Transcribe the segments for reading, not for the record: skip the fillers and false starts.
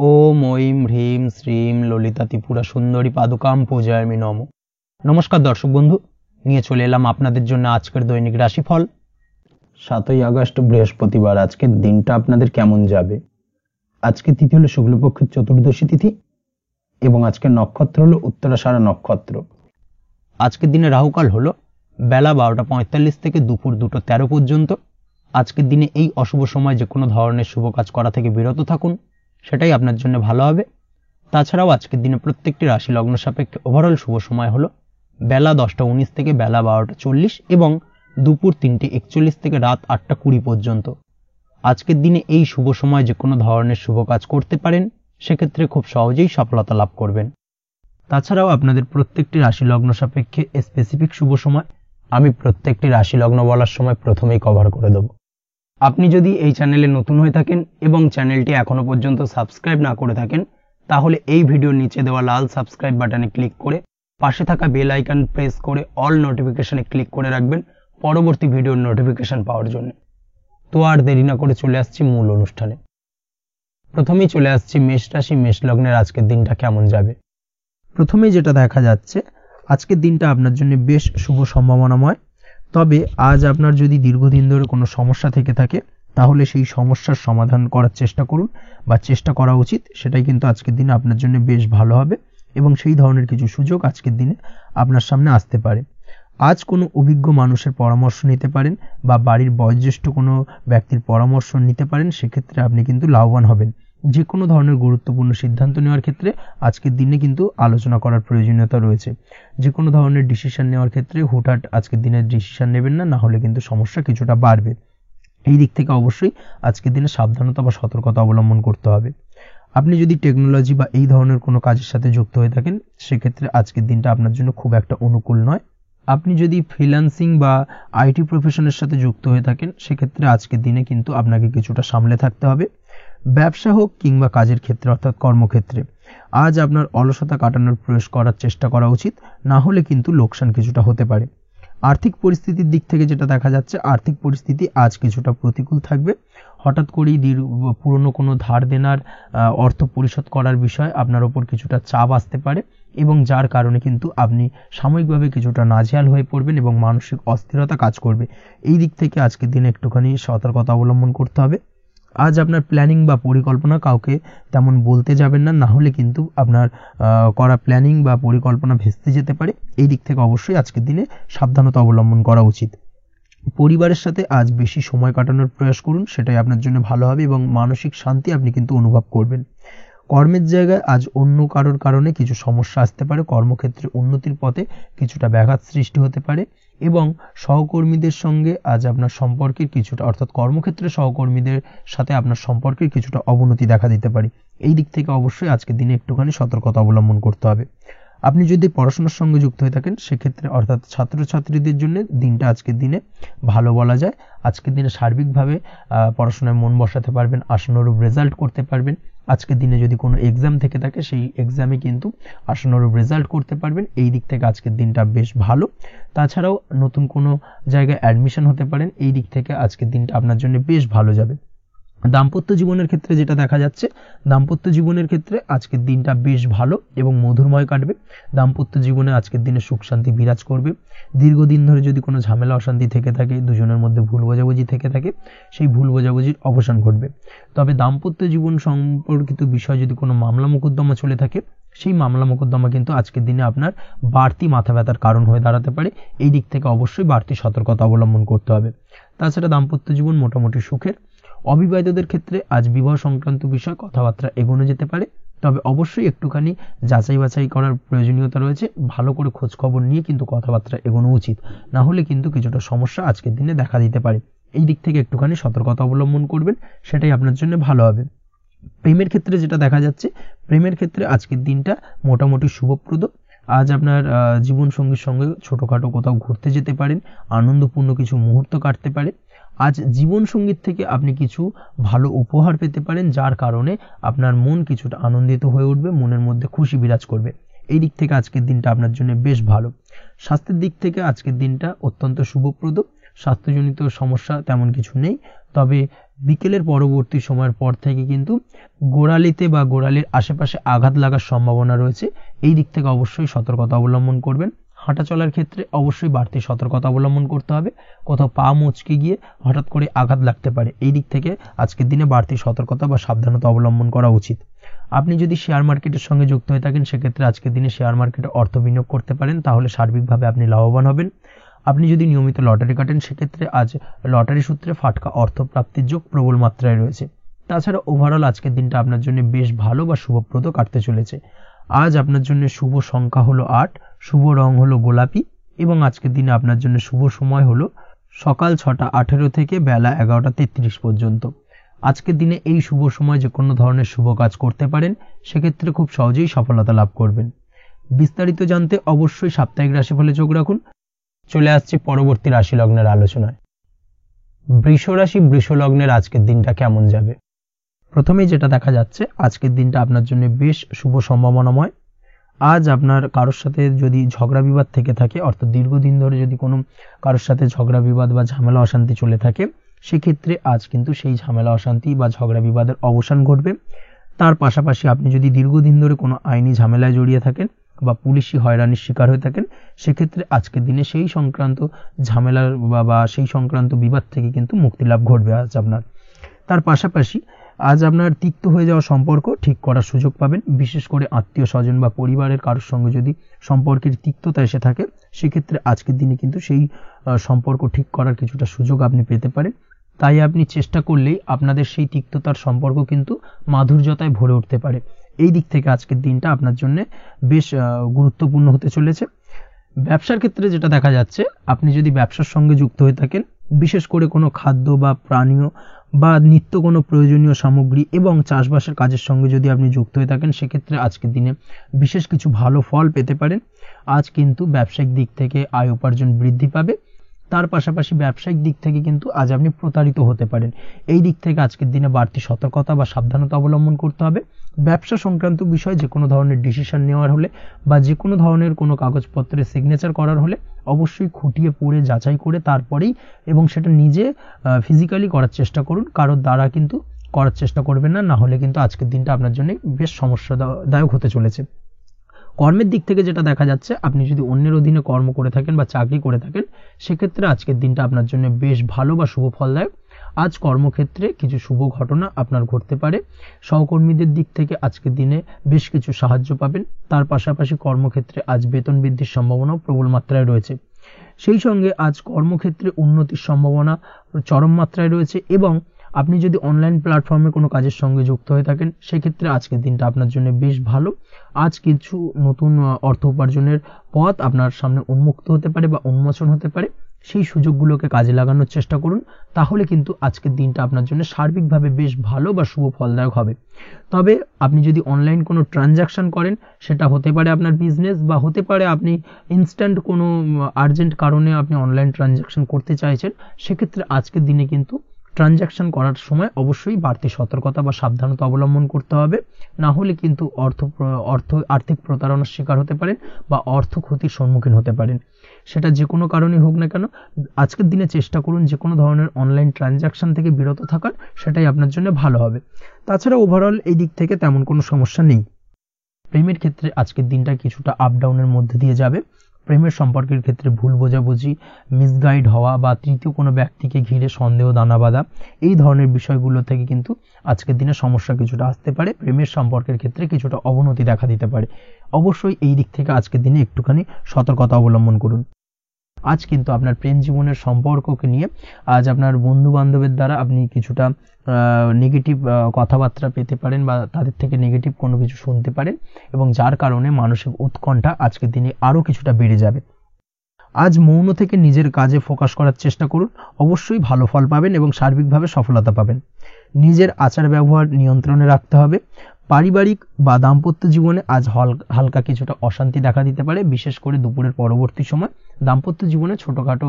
ওম ঐম হ্রিম শ্রীম ললিতা ত্রিপুরা সুন্দরী পাদুকাম পূজায়ামি নমঃ। নমস্কার দর্শক বন্ধু, নিয়ে চলে এলাম আপনাদের জন্য আজকের দৈনিক রাশিফল। 7ই আগস্ট বৃহস্পতিবার। আজকের দিনটা আপনাদের কেমন যাবে? আজকে তিথি হলো শুক্লপক্ষের চতুর্দশী তিথি এবং আজকের নক্ষত্র হলো উত্তরাষাঢ়া নক্ষত্র। আজকের দিনে রাহুকাল হলো বেলা 12টা 45 থেকে দুপুর 2টা 13 পর্যন্ত। আজকের দিনে এই অশুভ সময় যে কোনো ধরনের শুভ কাজ করা থেকে বিরত থাকুন, সেটাই আপনার জন্য ভালো হবে। তাছাড়াও আজকের দিনে প্রত্যেকটি রাশি লগ্ন সাপেক্ষে ওভারঅল শুভ সময় হলো বেলা 10টা 19 থেকে বেলা 12টা 40 এবং দুপুর 3টে 41 থেকে রাত 8টা 20 পর্যন্ত। আজকের দিনে এই শুভ সময় যে কোনো ধরনের শুভ কাজ করতে পারেন, সেক্ষেত্রে খুব সহজেই সফলতা লাভ করবেন। তাছাড়াও আপনাদের প্রত্যেকটি রাশি লগ্ন সাপেক্ষে স্পেসিফিক শুভ সময় আমি প্রত্যেকটি রাশি লগ্ন বলার সময় প্রথমেই কভার করে দেব। আপনি যদি এই চ্যানেলে নতুন হয়ে থাকেন এবং চ্যানেলটি এখনো পর্যন্ত সাবস্ক্রাইব না করে থাকেন, তাহলে এই ভিডিওর নিচে দেওয়া লাল সাবস্ক্রাইব বাটনে ক্লিক করে পাশে থাকা বেল আইকন প্রেস করে অল নোটিফিকেশনে ক্লিক করে রাখবেন পরবর্তী ভিডিওর নোটিফিকেশন পাওয়ার জন্য। তো আর দেরি না করে চলে আসছি মূল অনুষ্ঠানে। প্রথমেই চলে আসছি মেষ রাশি মেষ লগ্নের আজকের দিনটা কেমন যাবে। প্রথমেই যেটা দেখা যাচ্ছে, আজকের দিনটা আপনার জন্য বেশ শুভ সম্ভাবনাময়। তবে আজ আপনার যদি দীর্ঘদিন ধরে কোনো সমস্যা থেকে থাকে, তাহলে সেই সমস্যার সমাধান করার চেষ্টা করুন বা চেষ্টা করা উচিত। সেটাই কিন্তু আজকের দিনে আপনার জন্য বেশ ভালো হবে এবং সেই ধরনের কিছু সুযোগ আজকের দিনে আপনার সামনে আসতে পারে। আজ কোনো অভিজ্ঞ মানুষের পরামর্শ নিতে পারেন বা বাড়ির বয়োজ্যেষ্ঠ কোনো ব্যক্তির পরামর্শ নিতে পারেন, সেক্ষেত্রে আপনি কিন্তু লাভবান হবেন। যে কোনো ধরনের গুরুত্বপূর্ণ সিদ্ধান্ত নেওয়ার ক্ষেত্রে আজকের দিনে কিন্তু আলোচনা করার প্রয়োজনীয়তা রয়েছে। যে কোনো ধরনের ডিসিশন নেওয়ার ক্ষেত্রে হুটহাট আজকের দিনে ডিসিশন নেবেন না, না হলে কিন্তু সমস্যা কিছুটা বাড়বে। এই দিক থেকে অবশ্যই আজকের দিনে সাবধানতা বা সতর্কতা অবলম্বন করতে হবে। আপনি যদি টেকনোলজি বা এই ধরনের কোনো কাজের সাথে যুক্ত হয়ে থাকেন, সেক্ষেত্রে আজকের দিনটা আপনার জন্য খুব একটা অনুকূল নয়। আপনি যদি ফ্রিল্যান্সিং বা আইটি প্রফেশনের সাথে যুক্ত হয়ে থাকেন, সেক্ষেত্রে আজকের দিনে কিন্তু আপনাকে কিছুটা সামলে থাকতে হবে। ব্যবসা হোক কিংবা কাজের ক্ষেত্রে অর্থাৎ কর্মক্ষেত্রে আজ আপনার অলসতা কাটানোর প্রয়াস করার চেষ্টা করা উচিত, না হলে কিন্তু লোকসান কিছুটা হতে পারে। আর্থিক পরিস্থিতির দিক থেকে যেটা দেখা যাচ্ছে, আর্থিক পরিস্থিতি আজ কিছুটা প্রতিকূল থাকবে। হঠাৎ করেই পুরনো কোনো ধার দেনার অর্থ পরিশোধ করার বিষয় আপনার ওপর কিছুটা চাপ আসতে পারে এবং যার কারণে কিন্তু আপনি সাময়িকভাবে কিছুটা নাজেহাল হয়ে পড়বেন এবং মানসিক অস্থিরতা কাজ করবে। এই দিক থেকে আজকের দিনে একটুখানি সতর্কতা অবলম্বন করতে হবে। আজ আপনার প্ল্যানিং বা পরিকল্পনা কাউকে তেমন বলতে যাবেন না, না হলে কিন্তু আপনার করা প্ল্যানিং বা পরিকল্পনা ভেস্তে যেতে পারে। এই দিক থেকে অবশ্যই আজকের দিনে সাবধানতা অবলম্বন করা উচিত। পরিবারের সাথে আজ বেশি সময় কাটানোর প্রয়াস করুন, সেটাই আপনার জন্য ভালো হবে এবং মানসিক শান্তি আপনি কিন্তু অনুভব করবেন। কর্মের জায়গায় আজ অন্য কারোর কারণে কিছু সমস্যা আসতে পারে, কর্মক্ষেত্রে উন্নতির পথে কিছুটা ব্যাঘাত সৃষ্টি হতে পারে এবং সহকর্মীদের সঙ্গে আজ আপনার সম্পর্কের কিছুটা অর্থাৎ কর্মক্ষেত্রে সহকর্মীদের সাথে আপনার সম্পর্কের কিছুটা অবনতি দেখা দিতে পারে। এই দিক থেকে অবশ্যই আজকের দিনে একটুখানি সতর্কতা অবলম্বন করতে হবে। আপনি যদি পড়াশোনার সঙ্গে যুক্ত হয়ে থাকেন, সেক্ষেত্রে অর্থাৎ ছাত্রছাত্রীদের জন্য দিনটা আজকের দিনে ভালো বলা যায়। আজকের দিনে সার্বিকভাবে পড়াশোনায় মন বসাতে পারবেন, আশানুরূপ রেজাল্ট করতে পারবেন। আজকের দিনে যদি কোনো এক্সাম থেকে থাকে, সেই এক্সামে কিন্তু আশানুরূপ রেজাল্ট করতে পারবেন। এই দিক থেকে আজকের দিনটা বেশ ভালো। তাছাড়াও নতুন কোনো জায়গায় অ্যাডমিশন হতে পারেন। এই দিক থেকে আজকের দিনটা আপনার জন্য বেশ ভালো যাবে। দাম্পত্য জীবনের ক্ষেত্রে যেটা দেখা যাচ্ছে, দাম্পত্য জীবনের ক্ষেত্রে আজকের দিনটা বেশ ভালো এবং মধুরময় কাটবে। দাম্পত্য জীবনে আজকের দিনে সুখ শান্তি বিরাজ করবে। দীর্ঘদিন ধরে যদি কোনো ঝামেলা অশান্তি থেকে থাকে, দুজনের মধ্যে ভুল বোঝাবুঝি থেকে থাকে, সেই ভুল বোঝাবুঝির অবসান ঘটবে। তবে দাম্পত্য জীবন সম্পর্কিত বিষয় যদি কোনো মামলা মোকদ্দমা চলে থাকে, সেই মামলা মোকদ্দমা কিন্তু আজকের দিনে আপনার বাড়তি মাথা ব্যথার কারণ হয়ে দাঁড়াতে পারে। এই দিক থেকে অবশ্যই বাড়তি সতর্কতা অবলম্বন করতে হবে। তাছাড়া দাম্পত্য জীবন মোটামুটি সুখের। অবিবাহিতদের ক্ষেত্রে আজ বিবাহ সংক্রান্ত বিষয় কথাবার্তা এগোনো যেতে পারে, তবে অবশ্যই একটুখানি যাচাই বাছাই করার প্রয়োজনীয়তা রয়েছে। ভালো করে খোঁজ খবর নিয়ে কিন্তু কথাবার্তা এগোনো উচিত, না হলে কিন্তু কিছুটা সমস্যা আজকের দিনে দেখা দিতে পারে। এই দিক থেকে একটুখানি সতর্কতা অবলম্বন করবেন, সেটাই আপনার জন্য ভালো হবে। প্রেমের ক্ষেত্রে যেটা দেখা যাচ্ছে, প্রেমের ক্ষেত্রে আজকের দিনটা মোটামুটি শুভপ্রদ। আজ আপনার জীবন সঙ্গীর সঙ্গে ছোটোখাটো কোথাও ঘুরতে যেতে পারেন, আনন্দপূর্ণ কিছু মুহূর্ত কাটতে পারে। আজ জীবন সঙ্গীত থেকে আপনি কিছু ভালো উপহার পেতে পারেন, যার কারণে আপনার মন কিছুটা আনন্দিত হয়ে উঠবে, মনের মধ্যে খুশি বিরাজ করবে। এই দিক থেকে আজকের দিনটা আপনার জন্য বেশ ভালো। স্বাস্থ্যের দিক থেকে আজকের দিনটা অত্যন্ত শুভপ্রদ। স্বাস্থ্যজনিত সমস্যা তেমন কিছু নেই। তবে বিকেলের পরবর্তী সময়ের পর থেকে কিন্তু গোড়ালিতে বা গোড়ালির আশেপাশে আঘাত লাগার সম্ভাবনা রয়েছে। এই দিক থেকে অবশ্যই সতর্কতা অবলম্বন করবেন। হাঁটা চলার ক্ষেত্রে অবশ্যই বাড়তি সতর্কতা অবলম্বন করতে হবে। কোথাও পা মুচকে গিয়ে হঠাৎ করে আঘাত লাগতে পারে, এই দিক থেকে আজকের দিনে বাড়তি সতর্কতা বা সাবধানতা অবলম্বন করা উচিত। আপনি যদি শেয়ার মার্কেটের সঙ্গে যুক্ত হয়ে থাকেন সেক্ষেত্রে আজকের দিনে শেয়ার মার্কেটে অর্থ বিনিয়োগ করতে পারেন, তাহলে সার্বিকভাবে আপনি লাভবান হবেন। আপনি যদি নিয়মিত লটারি কাটেন সেক্ষেত্রে আজ লটারি সূত্রে ফাটকা অর্থ প্রাপ্তির যোগ প্রবল মাত্রায় রয়েছে। তাছাড়া ওভারঅল আজকের দিনটা আপনার জন্য বেশ ভালো বা শুভপ্রদ কাটতে চলেছে। আজ আপনার জন্য শুভ সংখ্যা হলো 8, শুভ রং হলো গোলাপি এবং আজকের দিনে আপনার জন্য শুভ সময় হলো সকাল 6:18 থেকে বেলা 11:33 পর্যন্ত। আজকের দিনে এই শুভ সময় যে কোনো ধরনের শুভ কাজ করতে পারেন, সেক্ষেত্রে খুব সহজেই সফলতা লাভ করবেন। বিস্তারিত জানতে অবশ্যই সাপ্তাহিক রাশিফলে চোখ রাখুন। চলে আসছে পরবর্তী রাশি লগ্নের আলোচনায়। বৃষ রাশি, বৃষ লগ্নের আজকের দিনটা কেমন যাবে? প্রথমেই যেটা দেখা যাচ্ছে, আজকের দিনটা আপনার জন্য বেশ শুভ সম্ভাবনাময়। আজ আপনার কারোর সাথে যদি ঝগড়া বিবাদ থেকে থাকে, অর্থাৎ দীর্ঘদিন ধরে যদি কোনো কারোর সাথে ঝগড়া বিবাদ বা ঝামেলা অশান্তি চলে থাকে, সেক্ষেত্রে আজ কিন্তু সেই ঝামেলা অশান্তি বা ঝগড়া বিবাদের অবসান ঘটবে। তার পাশাপাশি আপনি যদি দীর্ঘদিন ধরে কোনো আইনি ঝামেলায় জড়িয়ে থাকেন বা পুলিশি হয়রানির শিকার হয়ে থাকেন, সেক্ষেত্রে আজকের দিনে সেই সংক্রান্ত ঝামেলার বা সেই সংক্রান্ত বিবাদ থেকে কিন্তু মুক্তি লাভ ঘটবে আজ আপনার। তার পাশাপাশি আজ আপনার তিক্ত হয়ে যাওয়া সম্পর্ক ঠিক করার সুযোগ পাবেন। বিশেষ করে আত্মীয় স্বজন বা পরিবারের কারোর সঙ্গে যদি সম্পর্কের তিক্ততা এসে থাকে, সেক্ষেত্রে আজকের দিনে কিন্তু সেই সম্পর্ক ঠিক করার কিছুটা সুযোগ আপনি পেতে পারেন। তাই আপনি চেষ্টা করলেই আপনাদের সেই তিক্ততার সম্পর্ক কিন্তু মাধুর্যতায় ভরে উঠতে পারে। এই দিক থেকে আজকের দিনটা আপনার জন্য বেশ গুরুত্বপূর্ণ হতে চলেছে। ব্যবসার ক্ষেত্রে যেটা দেখা যাচ্ছে, আপনি যদি ব্যবসার সঙ্গে যুক্ত হয়ে থাকেন, বিশেষ করে কোনো খাদ্য বা পানীয় বা নিত্য কোনো প্রয়োজনীয় সামগ্রী এবং চাষবাসের কাজের সঙ্গে যদি আপনি যুক্ত হয়ে থাকেন, সেক্ষেত্রে আজকের দিনে বিশেষ কিছু ভালো ফল পেতে পারেন। আজ কিন্তু ব্যবসায়িক দিক থেকে আয় উপার্জন বৃদ্ধি পাবে। তার পাশাপাশি ব্যবসায়িক দিক থেকে কিন্তু আজ আপনি প্রতারিত হতে পারেন। এই দিক থেকে আজকের দিনে বাড়তি সতর্কতা বা সাবধানতা অবলম্বন করতে হবে। ব্যবসা সংক্রান্ত বিষয়ে যে কোনো ধরনের ডিসিশন নেওয়ার হলে বা যে কোনো ধরনের কোনো কাগজপত্রে সিগনেচার করার হলে অবশ্যই খুঁটিয়ে পড়ে যাচাই করে তারপরেই, এবং সেটা নিজে ফিজিক্যালি করার চেষ্টা করুন, কারোর দ্বারা কিন্তু করার চেষ্টা করবেন না, না হলে কিন্তু আজকের দিনটা আপনার জন্য বেশ সমস্যাদায়ক হতে চলেছে। কর্মের দিক থেকে যেটা দেখা যাচ্ছে, আপনি যদি অন্যের অধীনে কর্ম করে থাকেন বা চাকরি করে থাকেন, সেক্ষেত্রে আজকের দিনটা আপনার জন্য বেশ ভালো বা শুভ ফলদায়ক। আজ কর্মক্ষেত্রে কিছু শুভ ঘটনা আপনার ঘটতে পারে। সহকর্মীদের দিক থেকে আজকের দিনে বেশ কিছু সাহায্য পাবেন। তার পাশাপাশি কর্মক্ষেত্রে আজ বেতন বৃদ্ধির সম্ভাবনাও প্রবল মাত্রায় রয়েছে। সেই সঙ্গে আজ কর্মক্ষেত্রে উন্নতির সম্ভাবনা চরম মাত্রায় রয়েছে। এবং আপনি যদি অনলাইন প্ল্যাটফর্মে কোনো কাজের সঙ্গে যুক্ত হয়ে থাকেন, সেক্ষেত্রে আজকের দিনটা আপনার জন্য বেশ ভালো। আজ কিছু নতুন অর্থ উপার্জনের পথ আপনার সামনে উন্মুক্ত হতে পারে বা উন্মোচন হতে পারে। সেই সুযোগগুলোকে কাজে লাগানোর চেষ্টা করুন, তাহলে কিন্তু আজকের দিনটা আপনার জন্য সার্বিকভাবে বেশ ভালো বা শুভ ফলদায়ক হবে। তবে আপনি যদি অনলাইন কোনো ট্রানজাকশন করেন, সেটা হতে পারে আপনার বিজনেস বা হতে পারে আপনি ইনস্ট্যান্ট কোনো আর্জেন্ট কারণে আপনি অনলাইন ট্রানজাকশন করতে চাইছেন, সেক্ষেত্রে আজকের দিনে কিন্তু ট্রানজাকশন করার সময় অবশ্যই বাড়তি সতর্কতা বা সাবধানতা অবলম্বন করতে হবে, না হলে কিন্তু আর্থিক প্রতারণার শিকার হতে পারেন বা অর্থ ক্ষতির সম্মুখীন হতে পারেন। সেটা যে কোনো কারণেই হোক না কেন, আজকের দিনে চেষ্টা করুন যে কোনো ধরনের অনলাইন ট্রানজাকশন থেকে বিরত থাকার, সেটাই আপনার জন্য ভালো হবে। তাছাড়া ওভারঅল এই দিক থেকে তেমন কোনো সমস্যা নেই। প্রেমের ক্ষেত্রে আজকের দিনটা কিছুটা আপ ডাউনের মধ্যে দিয়ে যাবে। প্রেমের সম্পর্কের ক্ষেত্রে ভুল বোঝাবুঝি, মিসগাইড হওয়া বা তৃতীয় কোনো ব্যক্তিকে ঘিরে সন্দেহ দানা বাঁধা, এই ধরনের বিষয়গুলো থেকে কিন্তু আজকের দিনে সমস্যা কিছুটা আসতে পারে। প্রেমের সম্পর্কের ক্ষেত্রে কিছুটা অবনতি দেখা দিতে পারে। অবশ্যই এই দিক থেকে আজকের দিনে একটুখানি সতর্কতা অবলম্বন করুন। আজ কিন্তু আপনার প্রেম জীবনের সম্পর্ককে নিয়ে আজ আপনার বন্ধু বান্ধবের দ্বারা আপনি কিছুটা নেগেটিভ কথাবার্তা পেতে পারেন বা তাদের থেকে নেগেটিভ কোনো কিছু শুনতে পারেন, এবং যার কারণে মানসিক উৎকণ্ঠা আজকের দিনে আরও কিছুটা বেড়ে যাবে। আজ মৌন থেকে নিজের কাজে ফোকাস করার চেষ্টা করুন, অবশ্যই ভালো ফল পাবেন এবং সার্বিকভাবে সফলতা পাবেন। নিজের আচার ব্যবহার নিয়ন্ত্রণে রাখতে হবে। পারিবারিক বা দাম্পত্য জীবনে আজ হালকা কিছুটা অশান্তি দেখা দিতে পারে, বিশেষ করে দুপুরের পরবর্তী সময় দাম্পত্য জীবনে ছোটোখাটো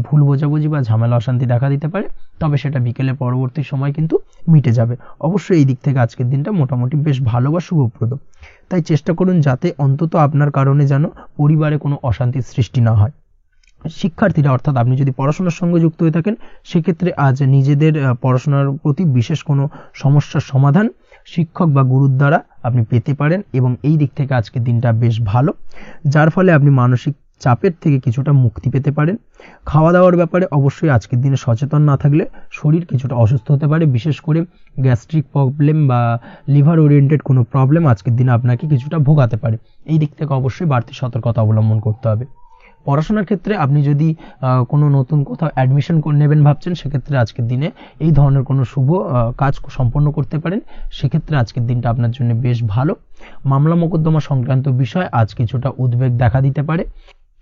ভুল বোঝাবুঝি বা ঝামেলা অশান্তি দেখা দিতে পারে, তবে সেটা বিকেলের পরবর্তী সময় কিন্তু মিটে যাবে। অবশ্যই এই দিক থেকে আজকের দিনটা মোটামুটি বেশ ভালো বা শুভপ্রদ। তাই চেষ্টা করুন যাতে অন্তত আপনার কারণে যেন পরিবারে কোনো অশান্তির সৃষ্টি না হয়। শিক্ষার্থীরা অর্থাৎ আপনি যদি পড়াশোনার সঙ্গে যুক্ত হয়ে থাকেন সেক্ষেত্রে আজ নিজেদের পড়াশোনার প্রতি বিশেষ কোনো সমস্যার সমাধান শিক্ষক বা গুরুর দ্বারা আপনি পেতে পারেন এবং এই দিক থেকে আজকের দিনটা বেশ ভালো, যার ফলে আপনি মানসিক চাপের থেকে কিছুটা মুক্তি পেতে পারেন। খাওয়া দাওয়ার ব্যাপারে অবশ্যই আজকের দিনে সচেতন না থাকলে শরীর কিছুটা অসুস্থ হতে পারে, বিশেষ করে গ্যাস্ট্রিক প্রবলেম বা লিভার ওরিয়েন্টেড কোনো প্রবলেম আজকের দিনে আপনাকে কিছুটা ভোগাতে পারে। এই দিক থেকে অবশ্যই বাড়তি সতর্কতা অবলম্বন করতে হবে। পড়াশোনার ক্ষেত্রে আপনি যদি কোনো নতুন কোথাও অ্যাডমিশন নেবেন ভাবছেন, সেক্ষেত্রে আজকের দিনে এই ধরনের কোনো শুভ কাজ সম্পন্ন করতে পারেন, সেক্ষেত্রে আজকের দিনটা আপনার জন্য বেশ ভালো। মামলা মোকদ্দমা সংক্রান্ত বিষয় আজ কিছুটা উদ্বেগ দেখা দিতে পারে,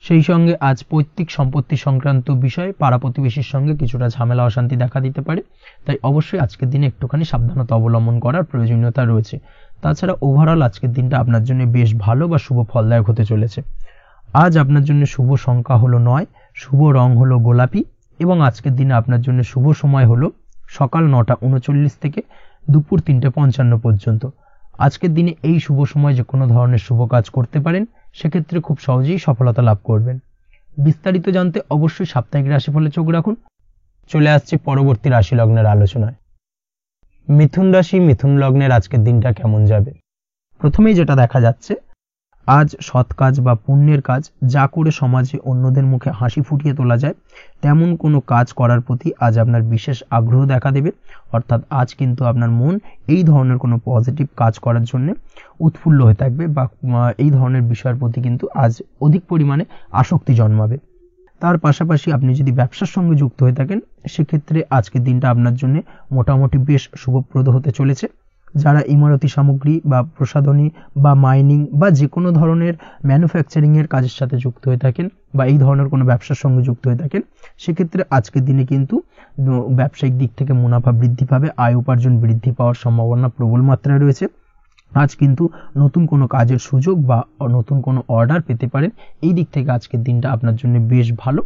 সেই সঙ্গে আজ পৈতৃক সম্পত্তি সংক্রান্ত বিষয়ে পাড়া প্রতিবেশীর সঙ্গে কিছুটা ঝামেলা অশান্তি দেখা দিতে পারে, তাই অবশ্যই আজকের দিনে একটুখানি সাবধানতা অবলম্বন করার প্রয়োজনীয়তা রয়েছে। তাছাড়া ওভারঅল আজকের দিনটা আপনার জন্য বেশ ভালো বা শুভ ফলদায়ক হতে চলেছে। আজ আপনার জন্য শুভ সংখ্যা হলো 9, শুভ রং হলো গোলাপি এবং আজকের দিনে আপনার জন্য শুভ সময় হলো সকাল 9:39 থেকে দুপুর 3:55 পর্যন্ত। আজকের দিনে এই শুভ সময় যে কোনো ধরনের শুভ কাজ করতে পারেন, সেক্ষেত্রে খুব সহজেই সফলতা লাভ করবেন। বিস্তারিত জানতে অবশ্যই সাপ্তাহিক রাশিফলে চোখ রাখুন। চলে আসছে পরবর্তী রাশি লগ্নের আলোচনায়। মিথুন রাশি, মিথুন লগ্নের আজকের দিনটা কেমন যাবে? প্রথমেই যেটা দেখা যাচ্ছে, আজ সৎ কাজ বা পুণ্যের কাজ যা করে সমাজে অন্যদের মুখে হাসি ফুটিয়ে তোলা যায় তেমন কোনো কাজ করার প্রতি আজ আপনার বিশেষ আগ্রহ দেখা দেবে। অর্থাৎ আজ কিন্তু আপনার মন এই ধরনের কোনো পজিটিভ কাজ করার জন্য উৎফুল্ল হয়ে থাকবে বা এই ধরনের বিষয়ের প্রতি কিন্তু আজ অধিক পরিমাণে আসক্তি জন্মাবে। তার পাশাপাশি আপনি যদি ব্যবসার সঙ্গে যুক্ত হয়ে থাকেন, সেক্ষেত্রে আজকের দিনটা আপনার জন্য মোটামুটি বেশ শুভপ্রদ হতে চলেছে। যারা ইমারতি সামগ্রী বা প্রসাধনী বা মাইনিং বা যে কোনো ধরনের ম্যানুফ্যাকচারিংয়ের কাজের সাথে যুক্ত হয়ে থাকেন বা এই ধরনের কোনো ব্যবসার সঙ্গে যুক্ত হয়ে থাকেন, সেক্ষেত্রে আজকের দিনে কিন্তু ব্যবসায়িক দিক থেকে মুনাফা বৃদ্ধি পাবে, আয় উপার্জন বৃদ্ধি পাওয়ার সম্ভাবনা প্রবল মাত্রায় রয়েছে। আজ কিন্তু নতুন কোনো কাজের সুযোগ বা নতুন কোনো অর্ডার পেতে পারেন, এই দিক থেকে আজকের দিনটা আপনার জন্য বেশ ভালো।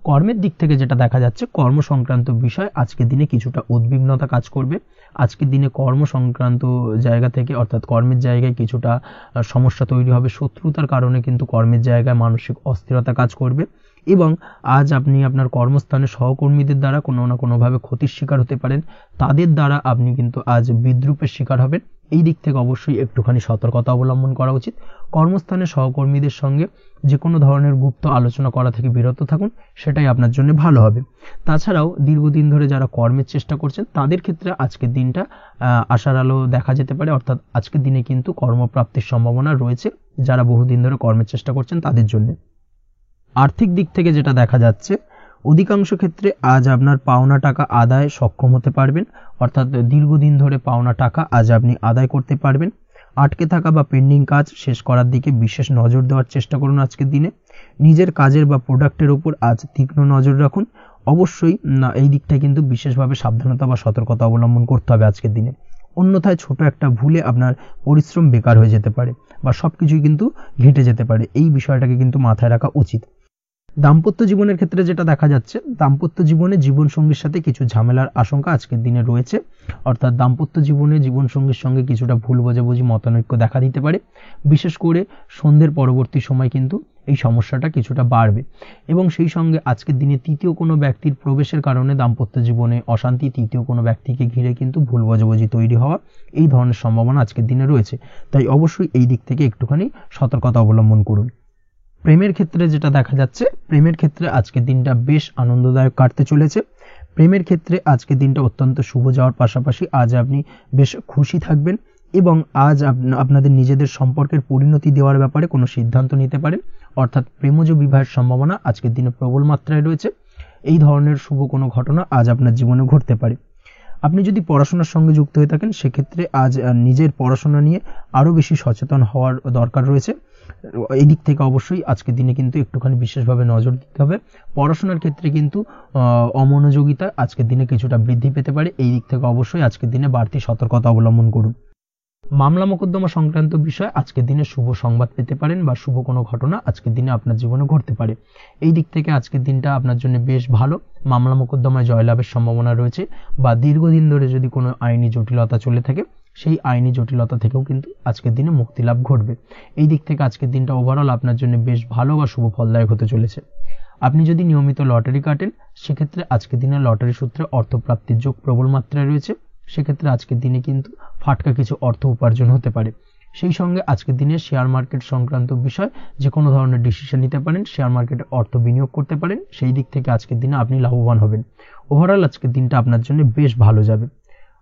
কর্মের দিক থেকে যেটা দেখা যাচ্ছে, কর্ম সংক্রান্ত বিষয় আজকের দিনে কিছুটা উদ্বিগ্নতা কাজ করবে। আজকের দিনে কর্ম সংক্রান্ত জায়গা থেকে অর্থাৎ কর্মের জায়গায় কিছুটা সমস্যা তৈরি হবে, শত্রুতার কারণে কিন্তু কর্মের জায়গায় মানসিক অস্থিরতা কাজ করবে এবং আজ আপনি আপনার কর্মস্থানে সহকর্মীদের দ্বারা কোনো না কোনোভাবে ক্ষতির শিকার হতে পারেন, তাদের দ্বারা আপনি কিন্তু আজ বিদ্রূপের শিকার হবেন। এই দিক থেকে অবশ্যই একটুখানি সতর্কতা অবলম্বন করা উচিত। কর্মস্থানে সহকর্মীদের সঙ্গে যে কোনো ধরনের গুপ্ত আলোচনা করা থেকে বিরত থাকুন, সেটাই আপনার জন্য ভালো হবে। তাছাড়াও দীর্ঘদিন ধরে যারা কর্মের চেষ্টা করছেন তাদের ক্ষেত্রে আজকের দিনটা আশার আলো দেখা যেতে পারে, অর্থাৎ আজকের দিনে কিন্তু কর্মপ্রাপ্তির সম্ভাবনা রয়েছে যারা বহুদিন ধরে কর্মের চেষ্টা করছেন তাদের জন্য। আর্থিক দিক থেকে যেটা দেখা যাচ্ছে, অধিকাংশ ক্ষেত্রে আজ আপনার পাওনা টাকা আদায় সক্ষম হতে পারবেন, অর্থাৎ দীর্ঘদিন ধরে পাওনা টাকা আজ আপনি আদায় করতে পারবেন। আটকে থাকা বা পেন্ডিং কাজ শেষ করার দিকে বিশেষ নজর দেওয়ার চেষ্টা করুন আজকের দিনে। নিজের কাজের বা প্রোডাক্টের উপর আজ তীক্ষ্ণ নজর রাখুন। অবশ্যই এই দিকটায় কিন্তু বিশেষভাবে সাবধানতা বা সতর্কতা অবলম্বন করতে হবে আজকের দিনে, অন্যথায় ছোট একটা ভুলে আপনার পরিশ্রম বেকার হয়ে যেতে পারে বা সবকিছুই কিন্তু ঘেটে যেতে পারে, এই বিষয়টাকে কিন্তু মাথায় রাখা উচিত। দাম্পত্য জীবনের ক্ষেত্রে যেটা দেখা যাচ্ছে, দাম্পত্য জীবনে জীবনসঙ্গীর সাথে কিছু ঝামেলার আশঙ্কা আজকের দিনে রয়েছে, অর্থাৎ দাম্পত্য জীবনে জীবনসঙ্গীর সঙ্গে কিছুটা ভুল বোঝাবুঝি মতানৈক্য দেখা দিতে পারে। বিশেষ করে সন্ধ্যের পরবর্তী সময় কিন্তু এই সমস্যাটা কিছুটা বাড়বে এবং সেই সঙ্গে আজকের দিনে তৃতীয় কোনো ব্যক্তির প্রবেশের কারণে দাম্পত্য জীবনে অশান্তি, তৃতীয় কোনো ব্যক্তিকে ঘিরে কিন্তু ভুল বোঝাবুঝি তৈরি হওয়া, এই ধরনের সম্ভাবনা আজকের দিনে রয়েছে। তাই অবশ্যই এই দিক থেকে একটুখানি সতর্কতা অবলম্বন করুন। প্রেমের ক্ষেত্রে যেটা দেখা যাচ্ছে, প্রেমের ক্ষেত্রে আজকের দিনটা বেশ আনন্দদায়ক কাটতে চলেছে। প্রেমের ক্ষেত্রে আজকের দিনটা অত্যন্ত শুভ যাওয়ার পাশাপাশি আজ আপনি বেশ খুশি থাকবেন এবং আজ আপনাদের নিজেদের সম্পর্কের পরিণতি দেওয়ার ব্যাপারে কোনো সিদ্ধান্ত নিতে পারেন, অর্থাৎ প্রেমজ বিবাহের সম্ভাবনা আজকের দিনে প্রবল মাত্রায় রয়েছে। এই ধরনের শুভ কোনো ঘটনা আজ আপনার জীবনে ঘটতে পারে। আপনি যদি পড়াশোনার সঙ্গে যুক্ত হয়ে থাকেন, সেক্ষেত্রে আজ নিজের পড়াশোনা নিয়ে আরও বেশি সচেতন হওয়ার দরকার রয়েছে। এই দিক থেকে অবশ্যই আজকের দিনে কিন্তু একটুখানি বিশেষভাবে নজর দিতে হবে। পড়াশোনার ক্ষেত্রে কিন্তু অমনোযোগিতা আজকের দিনে কিছুটা বৃদ্ধি পেতে পারে, এই দিক থেকে অবশ্যই আজকের দিনে বাড়তি সতর্কতা অবলম্বন করুন। মামলা মোকদ্দমা সংক্রান্ত বিষয় আজকের দিনে শুভ সংবাদ পেতে পারেন বা শুভ কোনো ঘটনা আজকের দিনে আপনার জীবনে ঘটতে পারে, এই দিক থেকে আজকের দিনটা আপনার জন্য বেশ ভালো। মামলা মোকদ্দমায় জয়লাভের সম্ভাবনা রয়েছে বা দীর্ঘদিন ধরে যদি কোনো আইনি জটিলতা চলে থাকে, সেই আইনি জটিলতা থেকেও কিন্তু আজকের দিনে মুক্তিলাভ ঘটবে। এই দিক থেকে আজকের দিনটা ওভারঅল আপনার জন্য বেশ ভালো বা শুভ ফলদায়ক হতে চলেছে। আপনি যদি নিয়মিত লটারি কাটেন সেক্ষেত্রে আজকের দিনে লটারি সূত্রে অর্থপ্রাপ্তির যোগ প্রবল মাত্রায় রয়েছে। সেক্ষেত্রে আজকের দিনে কিন্তু ফাটকা কিছু অর্থ উপার্জন হতে পারে। সেই সঙ্গে আজকের দিনে শেয়ার মার্কেট সংক্রান্ত বিষয় যে কোনো ধরনের ডিসিশন নিতে পারেন, শেয়ার মার্কেটে অর্থ বিনিয়োগ করতে পারেন, সেই দিক থেকে আজকের দিনে আপনি লাভবান হবেন। ওভারঅল আজকের দিনটা আপনার জন্য বেশ ভালো যাবে।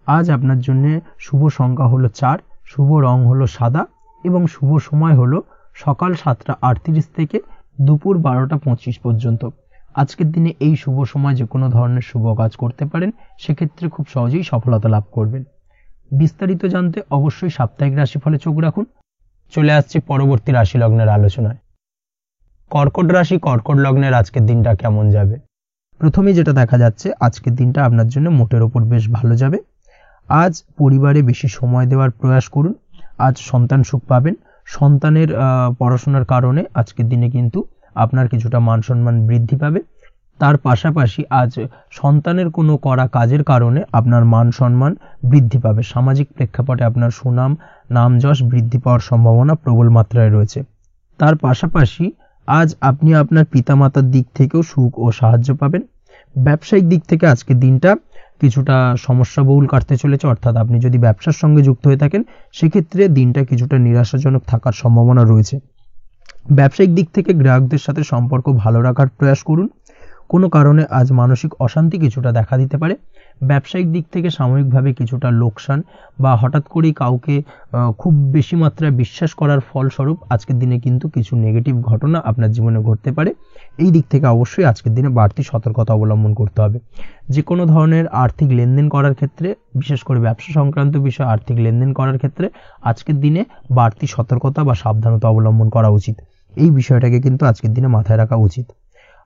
আজ আপনার জন্য শুভ সংখ্যা হলো 4, শুভ রং হলো সাদা এবং শুভ সময় হলো সকাল 7টা 38 থেকে দুপুর 12টা 25 পর্যন্ত। আজকের দিনে এই শুভ সময় যে কোনো ধরনের শুভ কাজ করতে পারেন, সেক্ষেত্রে খুব সহজেই সফলতা লাভ করবেন। বিস্তারিত জানতে অবশ্যই সাপ্তাহিক রাশিফলে চোখ রাখুন। চলে আসছি পরবর্তী রাশি লগ্নের আলোচনায়। কর্কট রাশি, কর্কট লগ্নের আজকের দিনটা কেমন যাবে? প্রথমেই যেটা দেখা যাচ্ছে আজকের দিনটা আপনার জন্য মোটের ওপর বেশ ভালো যাবে। আজ পরিবারে বেশি সময় দেওয়ার প্রয়াস করুন। আজ সন্তান সুখ পাবেন। সন্তানের পড়াশোনার কারণে আজকের দিনে কিন্তু আপনার কিছুটা মান সম্মান বৃদ্ধি পাবে। তার পাশাপাশি আজ সন্তানের কোনো করা কাজের কারণে আপনার মান সম্মান বৃদ্ধি পাবে। সামাজিক প্রেক্ষাপটে আপনার সুনাম নাম যশ বৃদ্ধি পাওয়ার সম্ভাবনা প্রবল মাত্রায় রয়েছে। তার পাশাপাশি আজ আপনি আপনার পিতামাতার দিক থেকেও সুখ ও সাহায্য পাবেন। ব্যবসায়িক দিক থেকে আজকের দিনটা কিছুটা সমস্যাবহুল কাটতে চলেছে, অর্থাৎ আপনি যদি ব্যবসার সঙ্গে যুক্ত হয়ে থাকেন সেক্ষেত্রে দিনটা কিছুটা নিরাশাজনক থাকার সম্ভাবনা রয়েছে। ব্যবসায়িক দিক থেকে গ্রাহকদের সাথে সম্পর্ক ভালো রাখার প্রয়াস করুন। কোনো কারণে আজ মানসিক অশান্তি কিছুটা দেখা দিতে পারে। ব্যবসায়িক দিক থেকে সাময়িকভাবে কিছুটা লোকসান বা হঠাৎ করেই কাউকে খুব বেশি মাত্রায় বিশ্বাস করার ফলস্বরূপ আজকের দিনে কিন্তু কিছু নেগেটিভ ঘটনা আপনার জীবনে ঘটতে পারে। এই দিক থেকে অবশ্যই আজকের দিনে বাড়তি সতর্কতা অবলম্বন করতে হবে। যে কোনো ধরনের আর্থিক লেনদেন করার ক্ষেত্রে, বিশেষ করে ব্যবসা সংক্রান্ত বিষয়ে আর্থিক লেনদেন করার ক্ষেত্রে আজকের দিনে বাড়তি সতর্কতা বা সাবধানতা অবলম্বন করা উচিত। এই বিষয়টাকে কিন্তু আজকের দিনে মাথায় রাখা উচিত।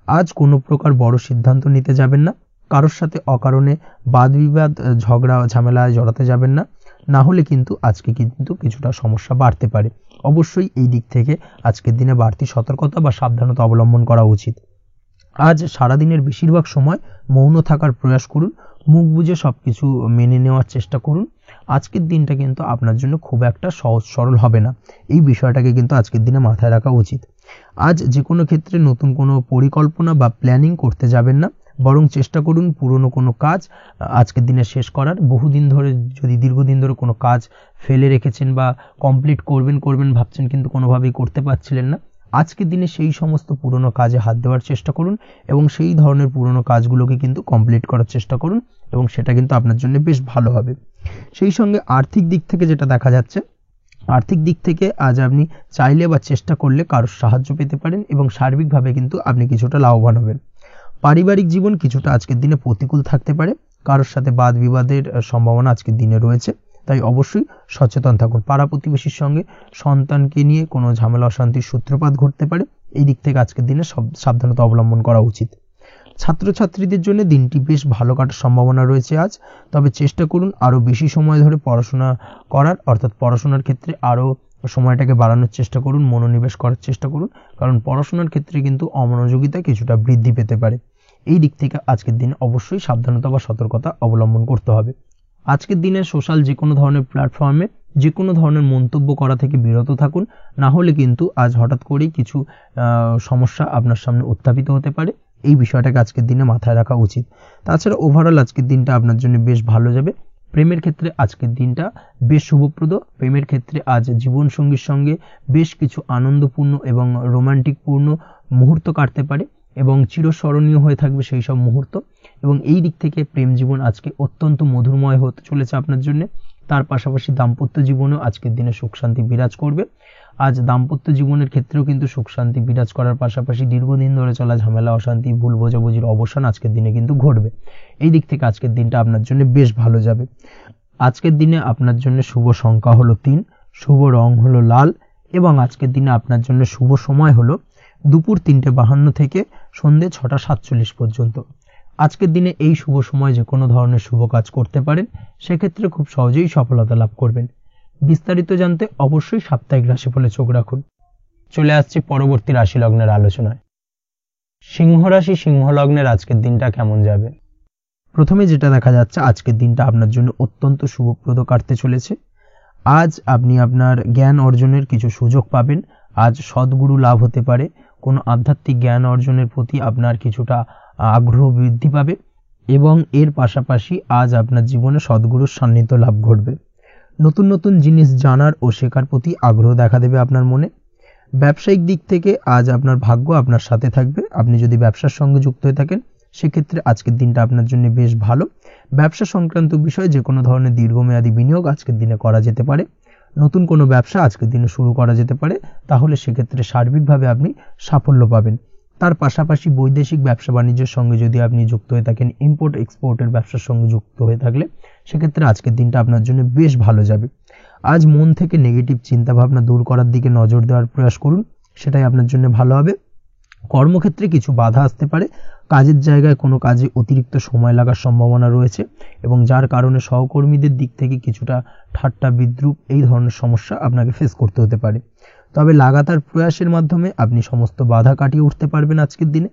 আজ কোনো প্রকার বড় সিদ্ধান্ত নিতে যাবেন না। কারোর সাথে অকারণে বাদ বিবাদ ঝগড়া ঝামেলায় জড়াতে যাবেন না, না হলে কিন্তু আজকে কিন্তু কিছুটা সমস্যা বাড়তে পারে। অবশ্যই এই দিক থেকে আজকের দিনে বাড়তি সতর্কতা বা সাবধানতা অবলম্বন করা উচিত। আজ সারাদিনের বেশিরভাগ সময় মৌন থাকার প্রয়াস করুন। মুখ বুজে সবকিছু মেনে নেওয়ার চেষ্টা করুন। আজকের দিনটা কিন্তু আপনার জন্য খুব একটা সহজ সরল হবে না। এই বিষয়টাকে কিন্তু আজকের দিনে মাথায় রাখা উচিত। আজ যে কোনো ক্ষেত্রে নতুন কোনো পরিকল্পনা বা প্ল্যানিং করতে যাবেন না, বরং চেষ্টা করুন পুরনো কোনো কাজ আজকের দিনে শেষ করার। বহুদিন ধরে যদি দীর্ঘদিন ধরে কোনো কাজ ফেলে রেখেছেন বা কমপ্লিট করবেন ভাবছেন কিন্তু কোনোভাবেই করতে পারছিলেন না, আজকের দিনে সেই সমস্ত পুরনো কাজে হাত দেওয়ার চেষ্টা করুন এবং সেই ধরনের পুরনো কাজগুলোকে কিন্তু কমপ্লিট করার চেষ্টা করুন এবং সেটা কিন্তু আপনার জন্য বেশ ভালো হবে। সেই সঙ্গে আর্থিক দিক থেকে যেটা দেখা যাচ্ছে, আর্থিক দিক থেকে আজ আপনি চাইলে বা চেষ্টা করলে কারোর সাহায্য পেতে পারেন এবং সার্বিকভাবে কিন্তু আপনি কিছুটা লাভবান হবেন। পারিবারিক জীবন কিছুটা আজকের দিনে প্রতিকূল থাকতে পারে। কারোর সাথে বাদ বিবাদের সম্ভাবনা আজকের দিনে রয়েছে, তাই অবশ্যই সচেতন থাকুন। পাড়া প্রতিবেশীর সঙ্গে সন্তানকে নিয়ে কোনো ঝামেলা অশান্তির সূত্রপাত ঘটতে পারে। এই দিক থেকে আজকের দিনে সাবধানতা অবলম্বন করা উচিত। ছাত্রছাত্রীদের জন্য দিনটি বেশ ভালো কাটার সম্ভাবনা রয়েছে আজ। তবে চেষ্টা করুন আরও বেশি সময় ধরে পড়াশোনা করার, অর্থাৎ পড়াশোনার ক্ষেত্রে আরও সময়টাকে বাড়ানোর চেষ্টা করুন, মনোনিবেশ করার চেষ্টা করুন, কারণ পড়াশোনার ক্ষেত্রে কিন্তু অমনোযোগিতা কিছুটা বৃদ্ধি পেতে পারে। এই দিক থেকে আজকের দিনে অবশ্যই সাবধানতা বা সতর্কতা অবলম্বন করতে হবে। আজকের দিনে সোশ্যাল যে কোনো ধরনের প্ল্যাটফর্মে যে কোনো ধরনের মন্তব্য করা থেকে বিরত থাকুন, না হলে কিন্তু আজ হঠাৎ করেই কিছু সমস্যা আপনার সামনে উত্থাপিত হতে পারে। এই বিষয়টাকে আজকের দিনে মাথায় রাখা উচিত। তাছাড়া ওভারঅল আজকের দিনটা আপনার জন্য বেশ ভালো যাবে। প্রেমের ক্ষেত্রে আজকের দিনটা বেশ শুভপ্রদ। প্রেমের ক্ষেত্রে আজ জীবনসঙ্গীর সঙ্গে বেশ কিছু আনন্দপূর্ণ এবং রোমান্টিকপূর্ণ মুহূর্ত কাটতে পারে এবং চিরস্মরণীয় হয়ে থাকবে সেই সব মুহূর্ত, এবং এই দিক থেকে প্রেম জীবন আজকে অত্যন্ত মধুরময় হতে চলেছে আপনার জন্য। তার পাশাপাশি দাম্পত্য জীবনেও আজকের দিনে সুখ শান্তি বিরাজ করবে। আজ দাম্পত্য জীবনের ক্ষেত্রেও কিন্তু সুখ শান্তি বিরাজ করার পাশাপাশি দীর্ঘদিন ধরে চলা ঝামেলা অশান্তি ভুল বোঝাবুঝির অবসান আজকের দিনে কিন্তু ঘটবে। এই দিক থেকে আজকের দিনটা আপনার জন্য বেশ ভালো যাবে। আজকের দিনে আপনার জন্য শুভ সংখ্যা হলো 3, শুভ রং হলো লাল এবং আজকের দিনে আপনার জন্য শুভ সময় হলো দুপুর 3:52 থেকে সন্ধ্যে 6:47 পর্যন্ত। আজকের দিনে এই শুভ সময় যে কোনো ধরনের শুভ কাজ করতে পারেন, সেক্ষেত্রে খুব সহজেই সফলতা লাভ করবেন। বিস্তারিত জানতে অবশ্যই সাপ্তাহিক রাশিফলে চোখ রাখুন। চলে আসছি পরবর্তী রাশি লগ্নের আলোচনায়। সিংহ রাশি, সিংহ লগ্নের আজকের দিনটা কেমন যাবে? প্রথমে যেটা দেখা যাচ্ছে আজকের দিনটা আপনার জন্য অত্যন্ত শুভপ্রদ কাটতে চলেছে। আজ আপনি আপনার জ্ঞান অর্জনের কিছু সুযোগ পাবেন। আজ সদ্গুরু লাভ হতে পারে। কোনো আধ্যাত্মিক জ্ঞান অর্জনের প্রতি আপনার কিছুটা আগ্রহ বৃদ্ধি পাবে এবং এর পাশাপাশি আজ আপনার জীবনে সদ্গুরুর সান্নিধ্য লাভ ঘটবে। নতুন নতুন জিনিস জানার ও শেখার প্রতি আগ্রহ দেখা দেবে আপনার মনে। ব্যবসায়িক দিক থেকে আজ আপনার ভাগ্য আপনার সাথে থাকবে। আপনি যদি ব্যবসার সঙ্গে যুক্ত হয়ে থাকেন সেক্ষেত্রে আজকের দিনটা আপনার জন্য বেশ ভালো। ব্যবসা সংক্রান্ত বিষয়ে যে কোনো ধরনের দীর্ঘমেয়াদী বিনিয়োগ আজকের দিনে করা যেতে পারে। নতুন কোনো ব্যবসা আজকের দিনে শুরু করা যেতে পারে, তাহলে সেক্ষেত্রে সার্বিকভাবে আপনি সাফল্য পাবেন। তার পাশাপাশি বৈদেশিক ব্যবসা বাণিজ্যের সঙ্গে যদি আপনি যুক্ত হয়ে থাকেন, ইম্পোর্ট এক্সপোর্টের ব্যবসার সঙ্গে যুক্ত হয়ে থাকলে সেক্ষেত্রে আজকের দিনটা আপনার জন্য বেশ ভালো যাবে। আজ মন থেকে নেগেটিভ চিন্তাভাবনা দূর করার দিকে নজর দেওয়ার প্রয়াস করুন, সেটাই আপনার জন্য ভালো হবে। কর্মক্ষেত্রে কিছু বাধা আসতে পারে, কাজের জায়গায় কোনো কাজে অতিরিক্ত সময় লাগার সম্ভাবনা রয়েছে এবং যার কারণে সহকর্মীদের দিক থেকে কিছুটা ঠাট্টা বিদ্রূপ এই ধরনের সমস্যা আপনাকে ফেস করতে হতে পারে। তবে লাগাতার প্রয়াসের মাধ্যমে আপনি সমস্ত বাধা কাটিয়ে উঠতে পারবেন আজকের দিনে।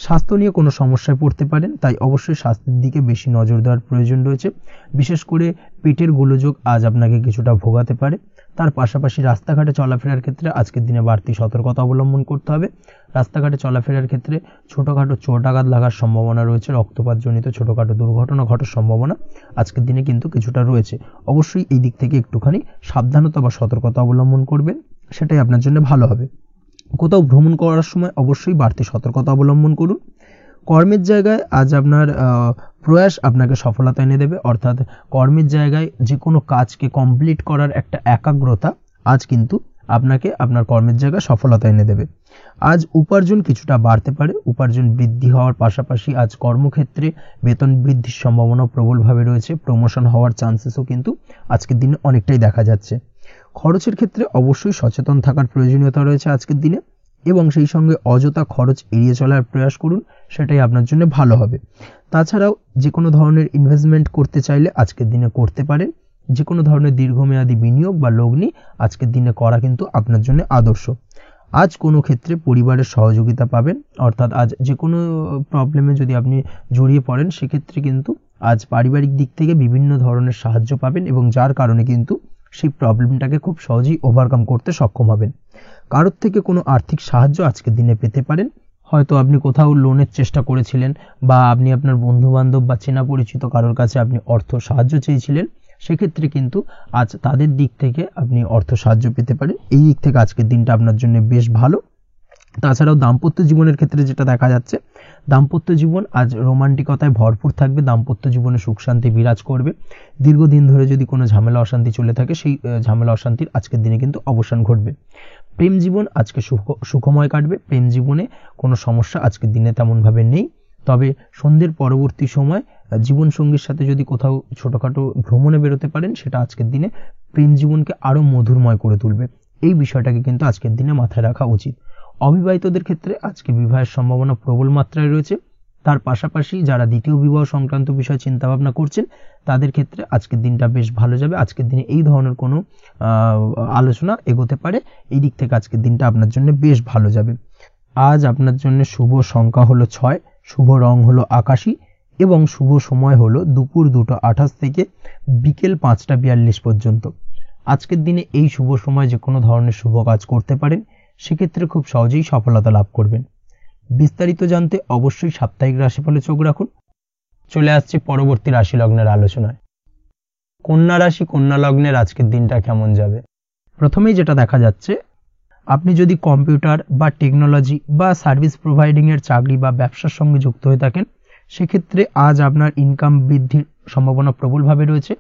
স্বাস্থ্য নিয়ে কোনো সমস্যায় পড়তে পারেন, তাই অবশ্যই স্বাস্থ্যের দিকে বেশি নজর দেওয়ার প্রয়োজন রয়েছে। বিশেষ করে পেটের গোলযোগ আজ আপনাকে কিছুটা ভোগাতে পারে। তার পাশাপাশি রাস্তাঘাটে চলাফেরার ক্ষেত্রে আজকের দিনে বাড়তি সতর্কতা অবলম্বন করতে হবে। রাস্তাঘাটে চলাফেরার ক্ষেত্রে ছোটোখাটো চোট আঘাত লাগার সম্ভাবনা রয়েছে, রক্তপাতজনিত ছোটোখাটো দুর্ঘটনা ঘটার সম্ভাবনা আজকের দিনে কিন্তু কিছুটা রয়েছে। অবশ্যই এই দিক থেকে একটুখানি সাবধানতা বা সতর্কতা অবলম্বন করবেন, সেটাই আপনার জন্য ভালো হবে। কোথাও ভ্রমণ করার সময় অবশ্যই বাড়তি সতর্কতা অবলম্বন করুন। কর্মের জায়গায় আজ আপনার প্রয়াস আপনাকে সফলতা এনে দেবে, অর্থাৎ কর্মের জায়গায় যে কোনো কাজকে কমপ্লিট করার একটা একাগ্রতা আজ কিন্তু আপনাকে আপনার কর্মের জায়গায় সফলতা এনে দেবে। আজ উপার্জন কিছুটা বাড়তে পারে, উপার্জন বৃদ্ধি হওয়ার পাশাপাশি আজ কর্মক্ষেত্রে বেতন বৃদ্ধির সম্ভাবনা প্রবলভাবে রয়েছে। প্রমোশন হওয়ার চান্সেসও কিন্তু আজকের দিনে অনেকটাই দেখা যাচ্ছে। খরচের ক্ষেত্রে অবশ্যই সচেতন থাকার প্রয়োজনীয়তা রয়েছে আজকের দিনে এবং সেই সঙ্গে অযথা খরচ এড়িয়ে চলার প্রয়াস করুন, সেটাই আপনার জন্য ভালো হবে। তাছাড়াও যে কোনো ধরনের ইনভেস্টমেন্ট করতে চাইলে আজকের দিনে করতে পারেন। যে কোনো ধরনের দীর্ঘমেয়াদী বিনিয়োগ বা লগ্নি আজকের দিনে করা কিন্তু আপনার জন্য আদর্শ। আজ কোনো ক্ষেত্রে পরিবারের সহযোগিতা পাবেন, অর্থাৎ আজ যে কোনো প্রবলেমে যদি আপনি জড়িয়ে পড়েন সেক্ষেত্রে কিন্তু আজ পারিবারিক দিক থেকে বিভিন্ন ধরনের সাহায্য পাবেন এবং যার কারণে কিন্তু সেই প্রবলেমটাকে খুব সহজেই ওভারকাম করতে সক্ষম হবেন। কারোর থেকে কোনো আর্থিক সাহায্য আজকের দিনে পেতে পারেন। হয়তো আপনি কোথাও লোনের চেষ্টা করেছিলেন বা আপনি আপনার বন্ধু বান্ধব বা চেনা পরিচিত কারোর কাছে আপনি অর্থ সাহায্য চেয়েছিলেন, সেক্ষেত্রে কিন্তু আজ তাদের দিক থেকে আপনি অর্থ সাহায্য পেতে পারেন। এই দিক থেকে আজকের দিনটা আপনার জন্য বেশ ভালো। তাছাড়াও দাম্পত্য জীবনের ক্ষেত্রে যেটা দেখা যাচ্ছে, দাম্পত্য জীবন আজ রোমান্টিকতায় ভরপুর থাকবে। দাম্পত্য জীবনে সুখ শান্তি বিরাজ করবে। দীর্ঘদিন ধরে যদি কোনো ঝামেলা অশান্তি চলে থাকে সেই ঝামেলা অশান্তির আজকের দিনে কিন্তু অবসান ঘটবে। প্রেম জীবন আজকে সুখময় কাটবে। প্রেম জীবনে কোনো সমস্যা আজকের দিনে তেমনভাবে নেই। তবে সন্ধ্যের পরবর্তী সময় জীবনসঙ্গীর সাথে যদি কোথাও ছোটোখাটো ভ্রমণে বেরোতে পারেন, সেটা আজকের দিনে প্রেম জীবনকে আরও মধুরময় করে তুলবে। এই বিষয়টাকে কিন্তু আজকের দিনে মাথায় রাখা উচিত। অবিবাহিতদের ক্ষেত্রে আজকে বিবাহের সম্ভাবনা প্রবল মাত্রায় রয়েছে। তার পাশাপাশি যারা দ্বিতীয় বিবাহ সংক্রান্ত বিষয় চিন্তাভাবনা করছেন তাদের ক্ষেত্রে আজকের দিনটা বেশ ভালো যাবে। আজকের দিনে এই ধরনের কোনো আলোচনা এগোতে পারে। এই দিক থেকে আজকের দিনটা আপনার জন্য বেশ ভালো যাবে। আজ আপনার জন্য শুভ সংখ্যা হলো 6, শুভ রং হলো আকাশী এবং শুভ সময় হলো দুপুর 2:28 থেকে বিকেল 5:42 পর্যন্ত। আজকের দিনে এই শুভ সময় যে কোনো ধরনের শুভ কাজ করতে পারেন, সেক্ষেত্রে খুব সহজেই সফলতা লাভ করবেন। বিস্তারিত জানতে অবশ্যই সাপ্তাহিক রাশিফলে চোখ রাখুন। চলে আসছে পরবর্তী রাশি লগ্নের আলোচনায়। কন্যা রাশি, কন্যা লগ্নের আজকের দিনটা কেমন যাবে? প্রথমেই যেটা দেখা যাচ্ছে, আপনি যদি কম্পিউটার বা টেকনোলজি বা সার্ভিস প্রোভাইডিং এর চাকরি বা ব্যবসার সঙ্গে যুক্ত হয়ে থাকেন, সেক্ষেত্রে আজ আপনার ইনকাম বৃদ্ধির সম্ভাবনা প্রবলভাবে রয়েছে।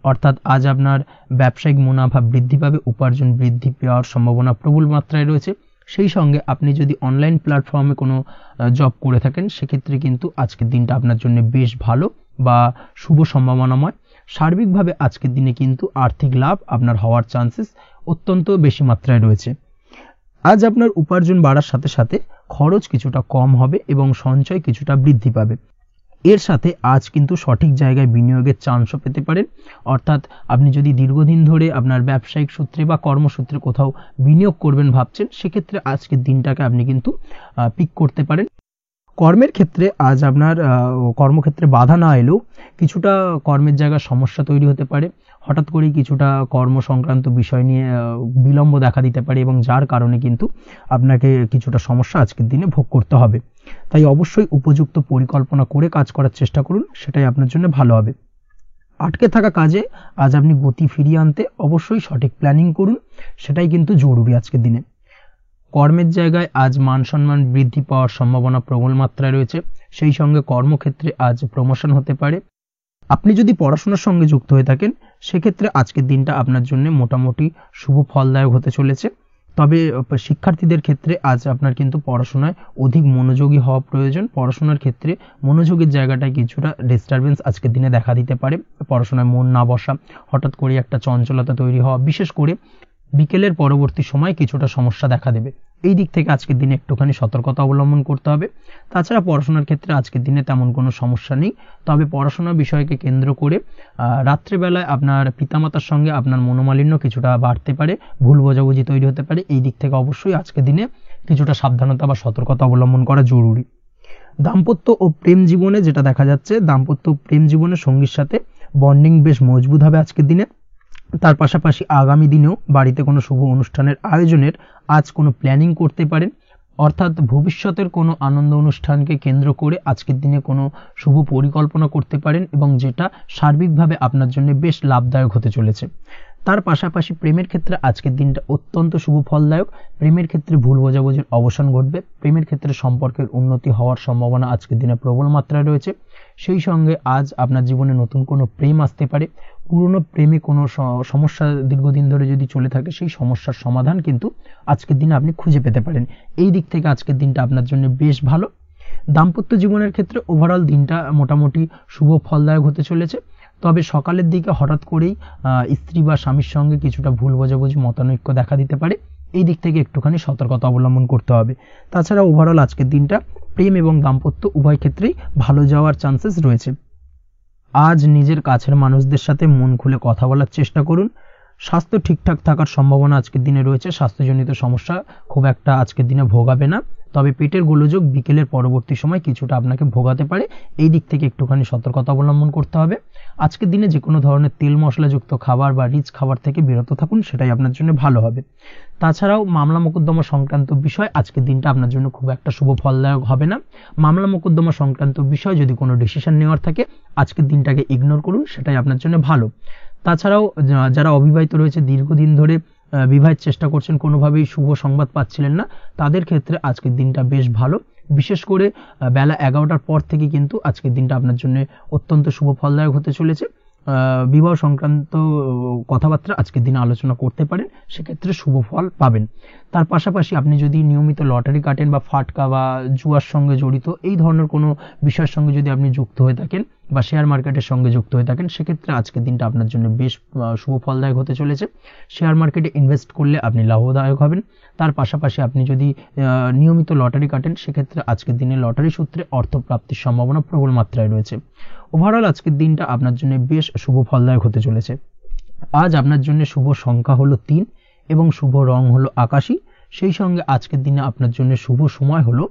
অর্থাৎ আজ আপনার ব্যবসায়িক মুনাফা বৃদ্ধি পাবে, উপার্জন বৃদ্ধি পাওয়ার সম্ভাবনা প্রবল মাত্রায় রয়েছে। সেই সঙ্গে আপনি যদি অনলাইন প্ল্যাটফর্মে কোনো জব করে থাকেন, সেক্ষেত্রে কিন্তু আজকের দিনটা আপনার জন্য বেশ ভালো বা শুভ সম্ভাবনাময়। সার্বিকভাবে আজকের দিনে কিন্তু আর্থিক লাভ আপনার হওয়ার চান্সেস অত্যন্ত বেশি মাত্রায় রয়েছে। আজ আপনার উপার্জন বাড়ার সাথে সাথে খরচ কিছুটা কম হবে এবং সঞ্চয় কিছুটা বৃদ্ধি পাবে। এর সাথে আজ কিন্তু সঠিক জায়গায় বিনিয়োগের চান্সও পেতে পারেন। অর্থাৎ আপনি যদি দীর্ঘদিন ধরে আপনার ব্যবসায়িক সূত্রে বা কর্মসূত্রে কোথাও বিনিয়োগ করবেন ভাবছেন, সেক্ষেত্রে আজকের দিনটাকে আপনি কিন্তু পিক করতে পারেন। কর্মের ক্ষেত্রে আজ আপনার কর্মক্ষেত্রে বাধা না এলেও কিছুটা কর্মের জায়গায় সমস্যা তৈরি হতে পারে। হঠাৎ করেই কিছুটা কর্ম সংক্রান্ত বিষয় নিয়ে বিলম্ব দেখা দিতে পারে এবং যার কারণে কিন্তু আপনাকে কিছুটা সমস্যা আজকের দিনে ভোগ করতে হবে। তাই অবশ্যই উপযুক্ত পরিকল্পনা করে কাজ করার চেষ্টা করুন, সেটাই আপনার জন্য ভালো হবে। আটকে থাকা কাজে আজ আপনি গতি ফিরিয়ে আনতে অবশ্যই সঠিক প্ল্যানিং করুন, সেটাই কিন্তু জরুরি আজকের দিনে। কর্মের জায়গায় আজ মান সম্মান বৃদ্ধি পাওয়ার সম্ভাবনা প্রবল মাত্রায় রয়েছে। সেই সঙ্গে কর্মক্ষেত্রে আজ প্রমোশন হতে পারে। আপনি যদি পড়াশোনার সঙ্গে যুক্ত হয়ে থাকেন সেক্ষেত্রে আজকের দিনটা আপনার জন্য মোটামুটি শুভ ফলদায়ক হতে চলেছে। তবে শিক্ষার্থীদের ক্ষেত্রে আজ আপনার কিন্তু পড়াশোনায় অধিক মনোযোগী হওয়া প্রয়োজন। পড়াশোনার ক্ষেত্রে মনোযোগের জায়গাটায় কিছুটা ডিস্টারবেন্স আজকের দিনে দেখা দিতে পারে। পড়াশোনায় মন না বসা, হঠাৎ করে একটা চঞ্চলতা তৈরি হওয়া, বিশেষ করে বিকেলের পরবর্তী সময় কিছুটা সমস্যা দেখা দেবে। এই দিক থেকে আজকের দিনে একটুখানি সতর্কতা অবলম্বন করতে হবে। তাছাড়া পড়াশোনার ক্ষেত্রে আজকের দিনে তেমন কোনো সমস্যা নেই। তবে পড়াশোনার বিষয়কে কেন্দ্র করে রাত্রেবেলায় আপনার পিতামাতার সঙ্গে আপনার মনোমালিন্য কিছুটা বাড়তে পারে, ভুল বোঝাবুঝি তৈরি হতে পারে। এই দিক থেকে অবশ্যই আজকের দিনে কিছুটা সাবধানতা বা সতর্কতা অবলম্বন করা জরুরি। দাম্পত্য ও প্রেম জীবনে যেটা দেখা যাচ্ছে, দাম্পত্য প্রেম জীবনে সঙ্গীর সাথে বন্ডিং বেশ মজবুত হবে আজকের দিনে। তার পাশাপাশি আগামী দিনেও বাড়িতে কোনো শুভ অনুষ্ঠানের আয়োজনের আজ কোনো প্ল্যানিং করতে পারেন। অর্থাৎ ভবিষ্যতের কোনো আনন্দ অনুষ্ঠানকে কেন্দ্র করে আজকের দিনে কোনো শুভ পরিকল্পনা করতে পারেন এবং যেটা সার্বিকভাবে আপনার জন্য বেশ লাভদায়ক হতে চলেছে। তার পাশাপাশি প্রেমের ক্ষেত্রে আজকের দিনটা অত্যন্ত শুভ ফলদায়ক। প্রেমের ক্ষেত্রে ভুল বোঝাবুঝির অবসান ঘটবে। প্রেমের ক্ষেত্রে সম্পর্কের উন্নতি হওয়ার সম্ভাবনা আজকের দিনে প্রবল মাত্রায় রয়েছে। সেই সঙ্গে আজ আপনার জীবনে নতুন কোনো প্রেম আসতে পারে। পুরনো প্রেমে কোনো সমস্যা দীর্ঘদিন ধরে যদি চলে থাকে সেই সমস্যার সমাধান কিন্তু আজকের দিনে আপনি খুঁজে পেতে পারেন। এই দিক থেকে আজকের দিনটা আপনার জন্য বেশ ভালো। দাম্পত্য জীবনের ক্ষেত্রে ওভারঅল দিনটা মোটামুটি শুভ ফলদায়ক হতে চলেছে। তবে সকালের দিকে হঠাৎ করেই স্ত্রী বা স্বামীর সঙ্গে কিছুটা ভুল বোঝাবুঝি মতানৈক্য দেখা দিতে পারে। এই দিক থেকে একটুখানি সতর্কতা অবলম্বন করতে হবে। তাছাড়া ওভারঅল আজকের দিনটা প্রেম এবং দাম্পত্য উভয় ক্ষেত্রেই ভালো যাওয়ার চান্সেস রয়েছে। আজ নিজের কাছের মানুষদের সাথে মন খুলে কথা বলার চেষ্টা করুন। স্বাস্থ্য ঠিকঠাক থাকার সম্ভাবনা আজকের দিনে রয়েছে। স্বাস্থ্যজনিত সমস্যা খুব একটা আজকের দিনে ভোগাবে না। তবে পেটের গোলযোগ বিকেলের পরবর্তী সময় কিছুটা আপনাকে ভোগাতে পারে। এই দিক থেকে একটুখানি সতর্কতা অবলম্বন করতে হবে। আজকের দিনে যে কোনো ধরনের তেল মশলাযুক্ত খাবার বা রিচ খাবার থেকে বিরত থাকুন, সেটাই আপনার জন্য ভালো হবে। তাছাড়াও মামলা মোকদ্দমা সংক্রান্ত বিষয় আজকের দিনটা আপনার জন্য খুব একটা শুভ ফলদায়ক হবে না। মামলা মোকদ্দমা সংক্রান্ত বিষয় যদি কোনো ডিসিশন নেওয়ার থাকে আজকের দিনটাকে ইগনোর করুন, সেটাই আপনার জন্য ভালো। তাছাড়াও যারা অবিবাহিত রয়েছে, দীর্ঘদিন ধরে বিবাহের চেষ্টা করছেন, কোনোভাবেই শুভ সংবাদ পাচ্ছিলেন না, তাদের ক্ষেত্রে আজকের দিনটা বেশ ভালো। বিশেষ করে বেলা 11টার পর থেকে কিন্তু আজকের দিনটা আপনার জন্য অত্যন্ত শুভ ফলদায়ক হতে চলেছে। বিবাহ সংক্রান্ত কথাবার্তা আজকের দিনে আলোচনা করতে পারেন, সেক্ষেত্রে শুভ ফল পাবেন। তার পাশাপাশি আপনি যদি নিয়মিত লটারি কাটেন বা ফাটকা বা জুয়ার সঙ্গে জড়িত এই ধরনের কোনো বিষয়ের সঙ্গে যদি আপনি যুক্ত হয়ে থাকেন বা শেয়ার মার্কেটের সঙ্গে যুক্ত হয়ে থাকেন, সেক্ষেত্রে আজকের দিনটা আপনার জন্য বেশ শুভ ফলদায়ক হতে চলেছে। শেয়ার মার্কেটে ইনভেস্ট করলে আপনি লাভদায়ক হবেন। তার পাশাপাশি আপনি যদি নিয়মিত লটারি কাটেন, সেক্ষেত্রে আজকের দিনে লটারি সূত্রে অর্থ প্রাপ্তির সম্ভাবনা প্রবল মাত্রায় রয়েছে। ওভারঅল আজকের দিনটা আপনার জন্য বেশ শুভ ফলদায়ক হতে চলেছে। আজ আপনার জন্য শুভ সংখ্যা হলো 3 এবং শুভ রং হলো আকাশী। সেই সঙ্গে আজকের দিনে আপনার জন্য শুভ সময় হলো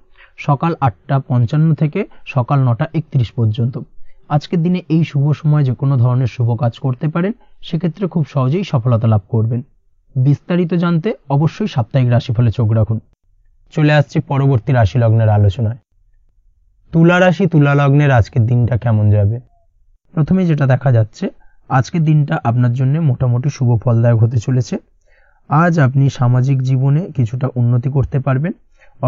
সকাল 8:55 থেকে সকাল 9:31 পর্যন্ত। আজকের দিনে এই শুভ সময় যে কোনো ধরনের শুভ কাজ করতে পারেন, সেক্ষেত্রে খুব সহজেই সফলতা লাভ করবেন। বিস্তারিত জানতে অবশ্যই সাপ্তাহিক রাশিফলে চোখ রাখুন। চলে আসছি পরবর্তী রাশি লগ্নের আলোচনায়। তুলা রাশি, তুলা লগ্নের আজকের দিনটা কেমন যাবে? প্রথমে যেটা দেখা যাচ্ছে, আজকের দিনটা আপনার জন্য মোটামুটি শুভ ফলদায়ক হতে চলেছে। আজ আপনি সামাজিক জীবনে কিছুটা উন্নতি করতে পারবেন,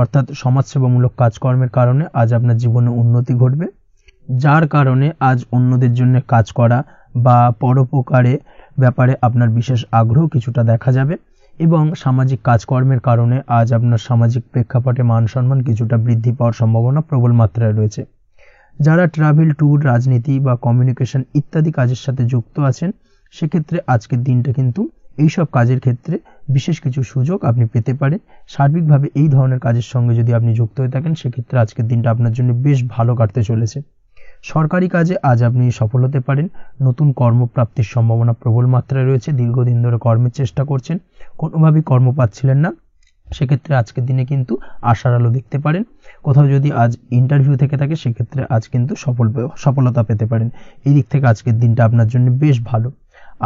অর্থাৎ সমাজসেবামূলক কাজকর্মের কারণে আজ আপনার জীবনে উন্নতি ঘটবে, যার কারণে আজ অন্যদের জন্য কাজ করা বা পরোপকারে ব্যাপারে আপনার বিশেষ আগ্রহ কিছুটা দেখা যাবে এবং সামাজিক কাজকর্মের কারণে আজ আপনার সামাজিক প্রেক্ষাপটে মান সম্মান কিছুটা বৃদ্ধি পাওয়ার সম্ভাবনা প্রবল মাত্রায় রয়েছে। যারা ট্রাভেল, ট্যুর, রাজনীতি বা কমিউনিকেশন ইত্যাদি কাজের সাথে যুক্ত আছেন, সেক্ষেত্রে আজকের দিনটা কিন্তু এইসব কাজের ক্ষেত্রে বিশেষ কিছু সুযোগ আপনি পেতে পারেন। সার্বিকভাবে এই ধরনের কাজের সঙ্গে যদি আপনি যুক্ত হয়ে থাকেন, সেক্ষেত্রে আজকের দিনটা আপনার জন্য বেশ ভালো কাটতে চলেছে। সরকারি কাজে আজ আপনি সফল হতে পারেন। নতুন কর্মপ্রাপ্তির সম্ভাবনা প্রবল মাত্রায় রয়েছে। দীর্ঘদিন ধরে কর্মের চেষ্টা করছেন, কোনোভাবেই কর্ম পাচ্ছিলেন না, সেক্ষেত্রে আজকের দিনে কিন্তু আশার আলো দেখতে পারেন। কোথাও যদি আজ ইন্টারভিউ থেকে থাকে সেক্ষেত্রে আজ কিন্তু সফলতা পেতে পারেন। এই দিক থেকে আজকের দিনটা আপনার জন্য বেশ ভালো।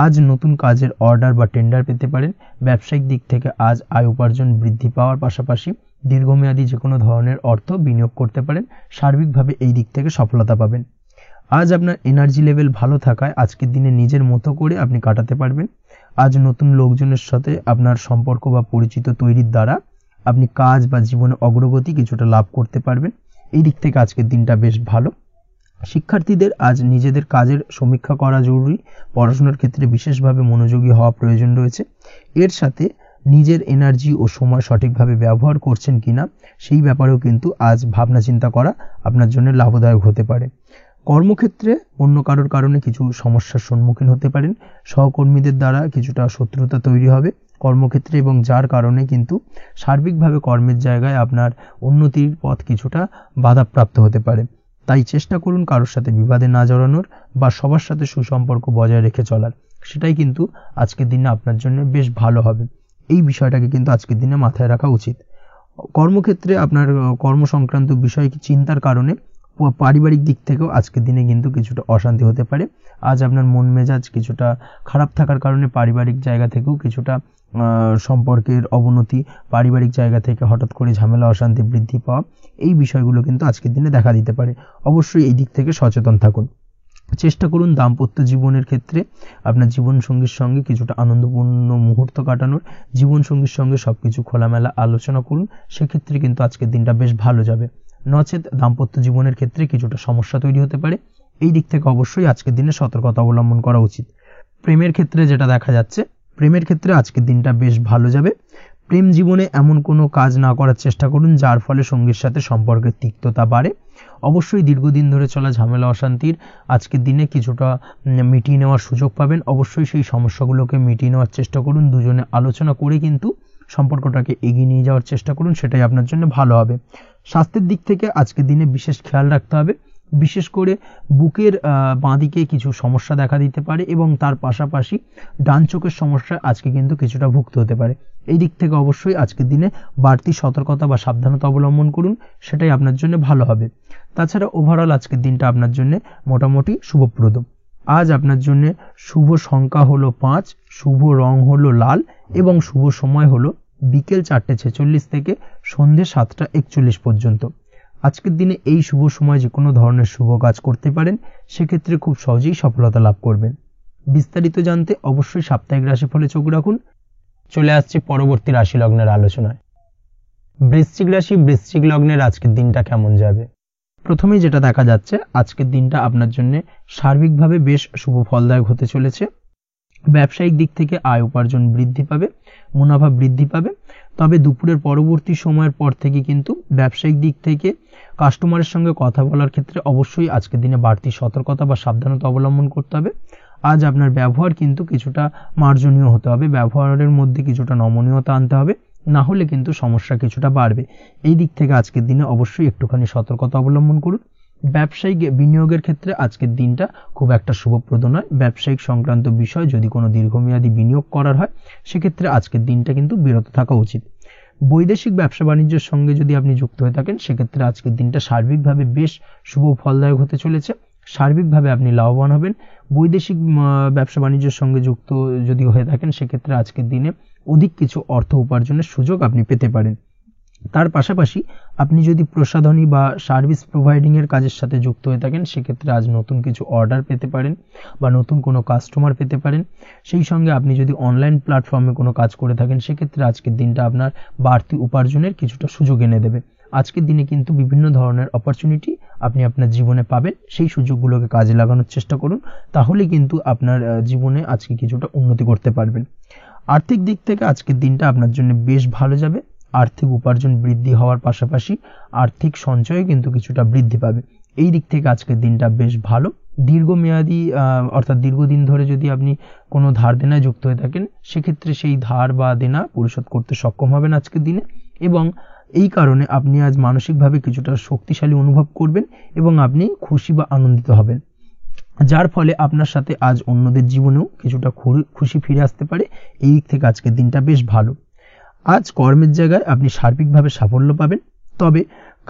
আজ নতুন কাজের অর্ডার বা টেন্ডার পেতে পারেন। ব্যবসায়িক দিক থেকে আজ আয় উপার্জন বৃদ্ধি পাওয়ার পাশাপাশি দীর্ঘমেয়াদী যে কোনো ধরনের অর্থ বিনিয়োগ করতে পারেন। সার্বিকভাবে এই দিক থেকে সফলতা পাবেন। আজ আপনার এনার্জি লেভেল ভালো থাকায় আজকের দিনে নিজের মতো করে আপনি কাটাতে পারবেন। আজ নতুন লোকজনের সাথে আপনার সম্পর্ক বা পরিচিত তৈরির দ্বারা আপনি কাজ বা জীবনে অগ্রগতি কিছুটা লাভ করতে পারবেন। এই দিক থেকে আজকের দিনটা বেশ ভালো। শিক্ষার্থীদের আজ নিজেদের কাজের সমীক্ষা করা জরুরি। পড়াশোনার ক্ষেত্রে বিশেষভাবে মনোযোগী হওয়া প্রয়োজন রয়েছে। এর সাথে নিজের এনার্জি ও সময় সঠিকভাবে ব্যবহার করছেন কিনা সেই ব্যাপারেও কিন্তু আজ ভাবনা চিন্তা করা আপনার জন্য লাভদায়ক হতে পারে। কর্মক্ষেত্রে অন্য কারোর কারণে কিছু সমস্যার সম্মুখীন হতে পারেন। সহকর্মীদের দ্বারা কিছুটা শত্রুতা তৈরি হবে কর্মক্ষেত্রে, এবং যার কারণে কিন্তু সার্বিকভাবে কর্মের জায়গায় আপনার উন্নতির পথ কিছুটা বাধাপ্রাপ্ত হতে পারে। তাই চেষ্টা করুন কারোর সাথে বিবাদে না জড়ানোর বা সবার সাথে সুসম্পর্ক বজায় রেখে চলার। সেটাই কিন্তু আজকের দিনে আপনার জন্য বেশ ভালো হবে। এই বিষয়টাকে কিন্তু আজকের দিনে মাথায় রাখা উচিত। কর্মক্ষেত্রে আপনার কর্ম সংক্রান্ত বিষয় চিন্তার কারণে পারিবারিক দিক থেকেও আজকের দিনে কিন্তু কিছুটা অশান্তি হতে পারে। আজ আপনার মন মেজাজ কিছুটা খারাপ থাকার কারণে পারিবারিক জায়গা থেকেও কিছুটা সম্পর্কের অবনতি, পারিবারিক জায়গা থেকে হঠাৎ করে ঝামেলা অশান্তি বৃদ্ধি পাওয়া, এই বিষয়গুলো কিন্তু আজকের দিনে দেখা দিতে পারে। অবশ্যই এই দিক থেকে সচেতন থাকুন। চেষ্টা করুন দাম্পত্য জীবনের ক্ষেত্রে আপনার জীবনসঙ্গীর সঙ্গে কিছুটা আনন্দপূর্ণ মুহূর্ত কাটানোর। জীবনসঙ্গীর সঙ্গে সবকিছু খোলামেলা আলোচনা করুন, সেক্ষেত্রে কিন্তু আজকের দিনটা বেশ ভালো যাবে। নচেত দাম্পত্য জীবনের ক্ষেত্রে কিছুটা সমস্যা তৈরি হতে পারে। এই দিক থেকে অবশ্যই আজকের দিনে সতর্কতা অবলম্বন করা উচিত। প্রেমের ক্ষেত্রে যেটা দেখা যাচ্ছে, প্রেমের ক্ষেত্রে আজকের দিনটা বেশ ভালো যাবে। প্রেম জীবনে এমন কোনো কাজ না করার চেষ্টা করুন যার ফলে সঙ্গীর সাথে সম্পর্কের তিক্ততা বাড়ে। অবশ্যই দীর্ঘদিন ধরে চলা ঝামেলা অশান্তির আজকের দিনে কিছুটা মিটিয়ে নেওয়ার সুযোগ পাবেন। অবশ্যই সেই সমস্যাগুলোকে মিটিয়ে নেওয়ার চেষ্টা করুন। দুজনে আলোচনা করে কিন্তু সম্পর্কটাকে এগিয়ে নিয়ে যাওয়ার চেষ্টা করুন, সেটাই আপনার জন্য ভালো হবে। স্বাস্থ্যের দিক থেকে আজকের দিনে বিশেষ খেয়াল রাখতে হবে। বিশেষ করে বুকের বাঁদিকে কিছু সমস্যা দেখা দিতে পারে এবং তার পাশাপাশি ডান চোখের সমস্যা আজকে কিন্তু কিছুটা ভুগতে হতে পারে। এই দিক থেকে অবশ্যই আজকের দিনে বাড়তি সতর্কতা বা সাবধানতা অবলম্বন করুন, সেটাই আপনার জন্য ভালো হবে। তাছাড়া ওভারঅল আজকের দিনটা আপনার জন্য মোটামুটি শুভপ্রদ। আজ আপনার জন্য শুভ সংখ্যা হলো 5, শুভ রং হলো লাল এবং শুভ সময় হলো বিকেল 4:46 থেকে সন্ধ্যে 7:41 পর্যন্ত। আজকের দিনে এই শুভ সময় যে কোনো ধরনের শুভ কাজ করতে পারেন, সেক্ষেত্রে খুব সহজেই সফলতা লাভ করবেন। বিস্তারিত জানতে অবশ্যই সাপ্তাহিক রাশিফলে চোখ রাখুন। চলে আসছে পরবর্তী রাশি লগ্নের আলোচনায়। বৃশ্চিক রাশি, বৃশ্চিক লগ্নের আজকের দিনটা কেমন যাবে? প্রথমেই যেটা দেখা যাচ্ছে, আজকের দিনটা আপনার জন্য সার্বিকভাবে বেশ শুভ ফলদায়ক হতে চলেছে। ব্যবসায়িক দিক থেকে আয় উপার্জন বৃদ্ধি পাবে, মুনাফা বৃদ্ধি পাবে। তবে দুপুরের পরবর্তী সময়ের পর থেকে কিন্তু ব্যবসায়িক দিক থেকে কাস্টমারের সঙ্গে কথা বলার ক্ষেত্রে অবশ্যই আজকের দিনে বাড়তি সতর্কতা বা সাবধানতা অবলম্বন করতে হবে। আজ আপনার ব্যবহার কিন্তু কিছুটা মার্জনীয় হতে হবে, ব্যবহারের মধ্যে কিছুটা নমনীয়তা আনতে হবে, না হলে কিন্তু সমস্যা কিছুটা বাড়বে। এই দিক থেকে আজকের দিনে অবশ্যই একটুখানি সতর্কতা অবলম্বন করুন। ব্যবসায়িক বিনিয়োগের ক্ষেত্রে আজকের দিনটা খুব একটা শুভপ্রদ নয়। ব্যবসায়িক সংক্রান্ত বিষয় যদি কোনো দীর্ঘমেয়াদী বিনিয়োগ করার হয়, সেক্ষেত্রে আজকের দিনটা কিন্তু বিরত থাকা উচিত। বৈদেশিক ব্যবসা বাণিজ্যের সঙ্গে যদি আপনি যুক্ত হয়ে থাকেন, সেক্ষেত্রে আজকের দিনটা সার্বিকভাবে বেশ শুভ ফলদায়ক হতে চলেছে। সার্বিকভাবে আপনি লাভবান হবেন। বৈদেশিক ব্যবসা বাণিজ্যের সঙ্গে যুক্ত যদি হয়ে থাকেন, সেক্ষেত্রে আজকের দিনে অধিক কিছু অর্থ উপার্জনের সুযোগ আপনি পেতে পারেন। তার পাশাপাশি আপনি যদি প্রসাধনী বা সার্ভিস প্রোভাইডিং এর কাজের সাথে যুক্ত হয়ে থাকেন, সেক্ষেত্রে আজ নতুন কিছু অর্ডার পেতে পারেন বা নতুন কোনো কাস্টমার পেতে পারেন। সেই সঙ্গে আপনি যদি অনলাইন প্ল্যাটফর্মে কোনো কাজ করে থাকেন, সেক্ষেত্রে আজকের দিনটা আপনার বাড়তি উপার্জনের কিছুটা সুযোগ এনে দেবে। আজকের দিনে কিন্তু বিভিন্ন ধরনের অপরচুনিটি আপনি আপনার জীবনে পাবেন। সেই সুযোগগুলোকে কাজে লাগানোর চেষ্টা করুন, তাহলে কিন্তু আপনার জীবনে আজকে কিছুটা উন্নতি করতে পারবেন। আর্থিক দিক থেকে আজকের দিনটা আপনার জন্য বেশ ভালো যাবে। আর্থিক উপার্জন বৃদ্ধি হওয়ার পাশাপাশি আর্থিক সঞ্চয় কিন্তু কিছুটা বৃদ্ধি পাবে। এই দিক থেকে আজকের দিনটা বেশ ভালো। দীর্ঘমেয়াদী অর্থাৎ দীর্ঘদিন ধরে যদি আপনি কোনো ধার দেনায় যুক্ত হয়ে থাকেন, সেক্ষেত্রে সেই ধার বা দেনা পরিশোধ করতে সক্ষম হবেন আজকের দিনে, এবং এই কারণে আপনি আজ মানসিকভাবে কিছুটা শক্তিশালী অনুভব করবেন এবং আপনি খুশি বা আনন্দিত হবেন, যার ফলে আপনার সাথে আজ অন্যদের জীবনেও কিছুটা খুশি ফিরে আসতে পারে। এই দিক থেকে আজকের দিনটা বেশ ভালো। আজ কর্মের জায়গায় আপনি সার্বিকভাবে সাফল্য পাবেন, তবে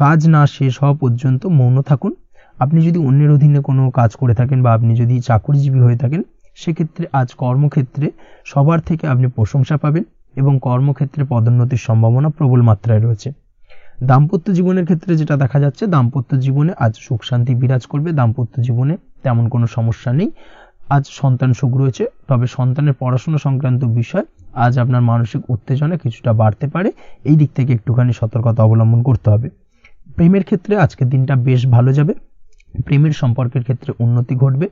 কাজ না শেষ হওয়া পর্যন্ত মৌন থাকুন। আপনি যদি অন্যের অধীনে কোনো কাজ করে থাকেন বা আপনি যদি চাকুরিজীবী হয়ে থাকেন, সেক্ষেত্রে আজ কর্মক্ষেত্রে সবার থেকে আপনি প্রশংসা পাবেন এবং কর্মক্ষেত্রে পদোন্নতির সম্ভাবনা প্রবল মাত্রায় রয়েছে। দাম্পত্য জীবনের ক্ষেত্রে যেটা দেখা যাচ্ছে, দাম্পত্য জীবনে আজ সুখ শান্তি বিরাজ করবে। দাম্পত্য জীবনে তেমন কোনো সমস্যা নেই। আজ সন্তান সুখ রয়েছে, তবে সন্তানের পড়াশোনা সংক্রান্ত বিষয় আজ আপনার মানসিক উত্তেজনা কিছুটা বাড়তে পারে। এই দিক থেকে একটুখানি সতর্কতা অবলম্বন করতে হবে। প্রেমের ক্ষেত্রে আজকের দিনটা বেশ ভালো যাবে। প্রেমের সম্পর্কের ক্ষেত্রে উন্নতি ঘটবে।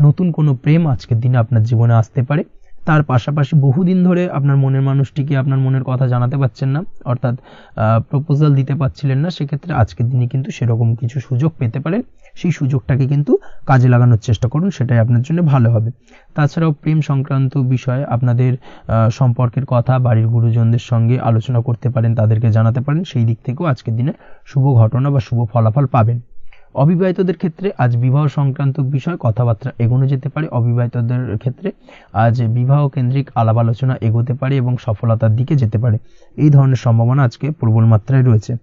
নতুন কোনো প্রেম আজকের দিনে আপনার জীবনে আসতে পারে। তার পাশাপাশি বহুদিন ধরে আপনার মনের মানুষটিকে আপনার মনের কথা জানাতে পারছেন না, অর্থাৎ প্রপোজাল দিতে পারছিলেন না, সেক্ষেত্রে আজকের দিনে কিন্তু সেরকম কিছু সুযোগ পেতে পারেন। সেই সুযোগটাকে কিন্তু কাজে লাগানোর চেষ্টা করুন, সেটাই আপনার জন্য ভালো হবে। তাছাড়াও প্রেম সংক্রান্ত বিষয়ে আপনাদের সম্পর্কের কথা বাড়ির গুরুজনদের সঙ্গে আলোচনা করতে পারেন, তাদেরকে জানাতে পারেন। সেই দিক থেকেও আজকের দিনে শুভ ঘটনা বা শুভ ফলাফল পাবেন। অবিবাহিতদের ক্ষেত্রে আজ বিবাহ সংক্রান্ত বিষয় কথাবার্তা এগোনো যেতে পারে। অবিবাহিতদের ক্ষেত্রে আজ বিবাহ কেন্দ্রিক আলাপ আলোচনা এগোতে পারে এবং সফলতার দিকে যেতে পারে। এই ধরনের সম্ভাবনা আজকে প্রবল মাত্রায় রয়েছে।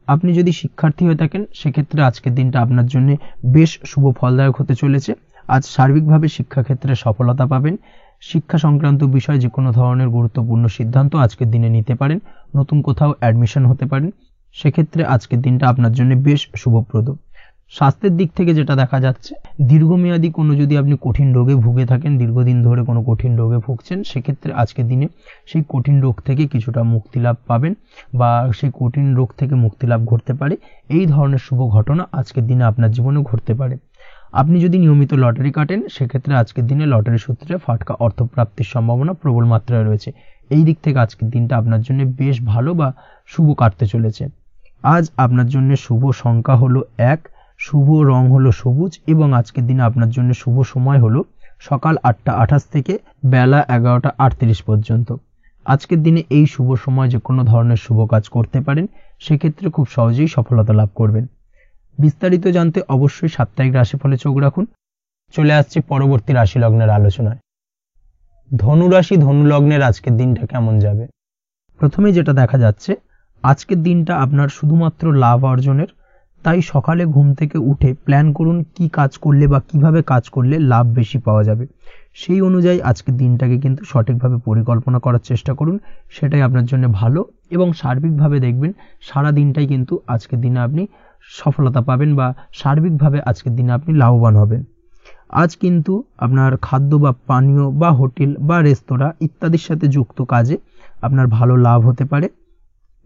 আপনি যদি শিক্ষার্থী হয়ে থাকেন, সেক্ষেত্রে আজকের দিনটা আপনার জন্য বেশ শুভ ফলদায়ক হতে চলেছে। আজ সার্বিকভাবে শিক্ষাক্ষেত্রে সফলতা পাবেন। শিক্ষা সংক্রান্ত বিষয়ে যে কোনো ধরনের গুরুত্বপূর্ণ সিদ্ধান্ত আজকের দিনে নিতে পারেন। নতুন কোথাও অ্যাডমিশন হতে পারেন, সেক্ষেত্রে আজকের দিনটা আপনার জন্য বেশ শুভপ্রদ। স্বাস্থ্যের দিক থেকে যেটা দেখা যাচ্ছে, দীর্ঘমেয়াদী কোনো যদি আপনি কঠিন রোগে ভুগে থাকেন, দীর্ঘদিন ধরে কোনো কঠিন রোগে ভুগছেন, সেক্ষেত্রে আজকের দিনে সেই কঠিন রোগ থেকে কিছুটা মুক্তি লাভ পাবেন বা সেই কঠিন রোগ থেকে মুক্তি লাভ ঘটতে পারে। এই ধরনের শুভ ঘটনা আজকের দিনে আপনার জীবনে ঘটতে পারে। আপনি যদি নিয়মিত লটারি কাটেন, সেক্ষেত্রে আজকের দিনে লটারি সূত্রে ফাটকা অর্থপ্রাপ্তির সম্ভাবনা প্রবল মাত্রায় রয়েছে। এই দিক থেকে আজকের দিনটা আপনার জন্য বেশ ভালো বা শুভ কাটতে চলেছে। আজ আপনার জন্য শুভ সংখ্যা হলো 1, শুভ রং হলো সবুজ এবং আজকের দিনে আপনার জন্য শুভ সময় হলো সকাল 8টা 28 থেকে বেলা 11টা 38 পর্যন্ত। আজকের দিনে এই শুভ সময় যে কোনো ধরনের শুভ কাজ করতে পারেন, সেক্ষেত্রে খুব সহজেই সফলতা লাভ করবেন। বিস্তারিত জানতে অবশ্যই সাপ্তাহিক রাশিফলে চোখ রাখুন। চলে আসছে পরবর্তী রাশি লগ্নের আলোচনায়। ধনুরাশি ধনুলগ্নের আজকের দিনটা কেমন যাবে? প্রথমে যেটা দেখা যাচ্ছে, আজকের দিনটা আপনার শুধুমাত্র লাভ অর্জনের। তাই সকালে ঘুম থেকে উঠে প্ল্যান করুন কি কাজ করলে বা কিভাবে কাজ করলে লাভ বেশি পাওয়া যাবে। সেই অনুযায়ী আজকের দিনটাকে কিন্তু সঠিকভাবে পরিকল্পনা করার চেষ্টা করুন, সেটাই আপনার জন্য ভালো। এবং সার্বিকভাবে দেখবেন সারা দিনটাই কিন্তু আজকের দিনে আপনি সফলতা পাবেন বা সার্বিকভাবে আজকের দিনে আপনি লাভবান হবেন। আজ কিন্তু আপনার খাদ্য বা পানীয় বা হোটেল বা রেস্তোরাঁ ইত্যাদির সাথে যুক্ত কাজে আপনার ভালো লাভ হতে পারে।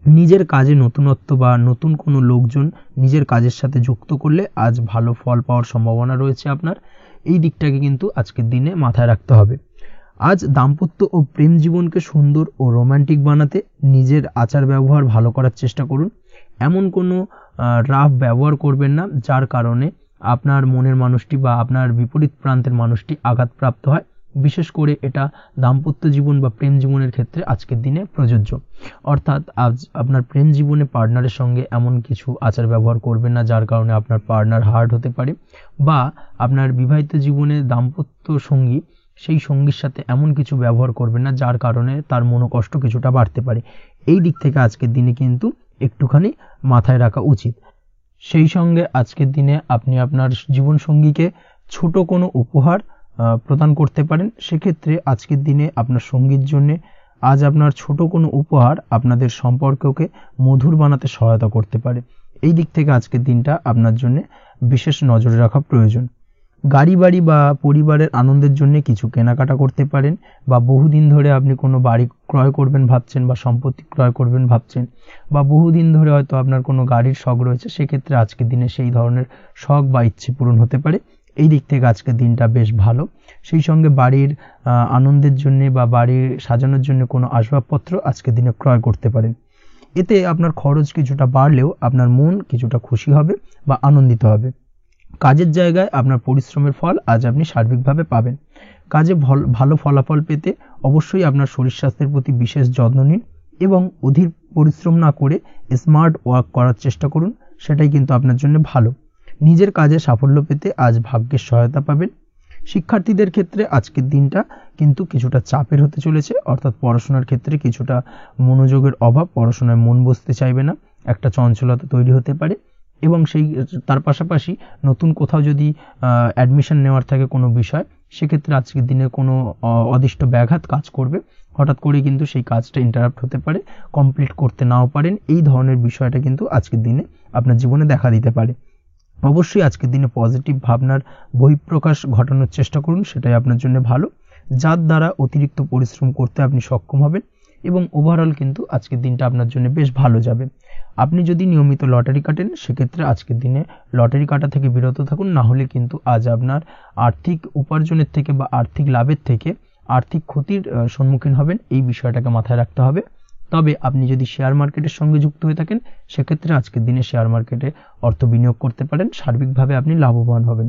নিজের কাজে নতুনত্ব বা নতুন কোনো লোকজন নিজের কাজের সাথে যুক্ত করলে আজ ভালো ফল পাওয়ার সম্ভাবনা রয়েছে আপনার। এই দিকটাকে কিন্তু আজকের দিনে মাথায় রাখতে হবে। আজ দাম্পত্য ও প্রেম জীবনকে সুন্দর ও রোমান্টিক বানাতে নিজের আচার ব্যবহার ভালো করার চেষ্টা করুন। এমন কোনো রাফ ব্যবহার করবেন না যার কারণে আপনার মনের মানুষটি বা আপনার বিপরীত প্রান্তের মানুষটি আঘাতপ্রাপ্ত হয়। বিশেষ করে এটা দাম্পত্য জীবন বা প্রেম জীবনের ক্ষেত্রে আজকের দিনে প্রযোজ্য। অর্থাৎ আজ আপনার প্রেম জীবনে পার্টনারের সঙ্গে এমন কিছু আচার ব্যবহার করবেন না যার কারণে আপনার পার্টনার হার্ট হতে পারে, বা আপনার বিবাহিত জীবনে দাম্পত্য সঙ্গী সেই সঙ্গীর সাথে এমন কিছু ব্যবহার করবেন না যার কারণে তার মনোকষ্ট কিছুটা বাড়তে পারে। এই দিক থেকে আজকের দিনে কিন্তু একটুখানি মাথায় রাখা উচিত। সেই সঙ্গে আজকের দিনে আপনি আপনার জীবন সঙ্গীকে ছোট কোনো উপহার প্রদান করতে পারেন। সেক্ষেত্রে আজকের দিনে আপনার সঙ্গীর জন্য আজ আপনার ছোট কোনো উপহার আপনাদের সম্পর্ককে মধুর বানাতে সহায়তা করতে পারে। এই দিক থেকে আজকের দিনটা আপনার জন্য বিশেষ নজরে রাখা প্রয়োজন। গাড়ি বাড়ি বা পরিবারের আনন্দের জন্য কিছু কেনাকাটা করতে পারেন, বা বহুদিন ধরে আপনি কোনো বাড়ি ক্রয় করবেন ভাবছেন বা সম্পত্তি ক্রয় করবেন ভাবছেন, বা বহুদিন ধরে হয়তো আপনার কোনো গাড়ির শখ রয়েছে, সেক্ষেত্রে আজকের দিনে সেই ধরনের শখ বা ইচ্ছে পূরণ হতে পারে। এই দিক থেকে আজকের দিনটা বেশ ভালো। সেই সঙ্গে বাড়ির আনন্দের জন্য বা বাড়ির সাজানোর জন্য কোনো আসবাবপত্র আজকের দিনে ক্রয় করতে পারেন। এতে আপনার খরচ কিছুটা বাড়লেও আপনার মন কিছুটা খুশি হবে বা আনন্দিত হবে। কাজের জায়গায় আপনার পরিশ্রমের ফল আজ আপনি সার্বিকভাবে পাবেন। কাজে ভালো ফলাফল পেতে অবশ্যই আপনার শরীর স্বাস্থ্যের প্রতি বিশেষ যত্ন নিন এবং অধীর পরিশ্রম না করে স্মার্ট ওয়ার্ক করার চেষ্টা করুন, সেটাই কিন্তু আপনার জন্য ভালো। নিজের কাজে সাফল্য পেতে আজ ভাগ্যের সহায়তা পাবেন। শিক্ষার্থীদের ক্ষেত্রে আজকের দিনটা কিন্তু কিছুটা চাপের হতে চলেছে, অর্থাৎ পড়াশোনার ক্ষেত্রে কিছুটা মনোযোগের অভাব, পড়াশোনায় মন বসতে চাইবে না, একটা চঞ্চলতা তৈরি হতে পারে। এবং তার পাশাপাশি নতুন কোথাও যদি অ্যাডমিশন নেওয়ার থাকে কোনো বিষয়, সেক্ষেত্রে আজকের দিনে কোনো অদিষ্ট ব্যাঘাত কাজ করবে, হঠাৎ করে কিন্তু সেই কাজটা ইন্টারাপ্ট হতে পারে, কমপ্লিট করতে নাও পারেন। এই ধরনের বিষয়টা কিন্তু আজকের দিনে আপনার জীবনে দেখা দিতে পারে। অবশ্যই আজকের দিনে পজিটিভ ভাবনার বহিঃপ্রকাশ ঘটানোর চেষ্টা করুন, সেটাই আপনার জন্য ভালো, যার দ্বারা অতিরিক্ত পরিশ্রম করতে আপনি সক্ষম হবেন এবং ওভারঅল কিন্তু আজকের দিনটা আপনার জন্য বেশ ভালো যাবে। আপনি যদি নিয়মিত লটারি কাটেন, সেক্ষেত্রে আজকের দিনে লটারি কাটা থেকে বিরত থাকুন, না হলে কিন্তু আজ আপনার আর্থিক উপার্জনের থেকে বা আর্থিক লাভের থেকে আর্থিক ক্ষতির সম্মুখীন হবেন। এই বিষয়টাকে মাথায় রাখতে হবে। তবে আপনি যদি শেয়ার মার্কেটের সঙ্গে যুক্ত হয়ে থাকেন, সেক্ষেত্রে আজকের দিনে শেয়ার মার্কেটে অর্থ বিনিয়োগ করতে পারেন, সার্বিকভাবে আপনি লাভবান হবেন।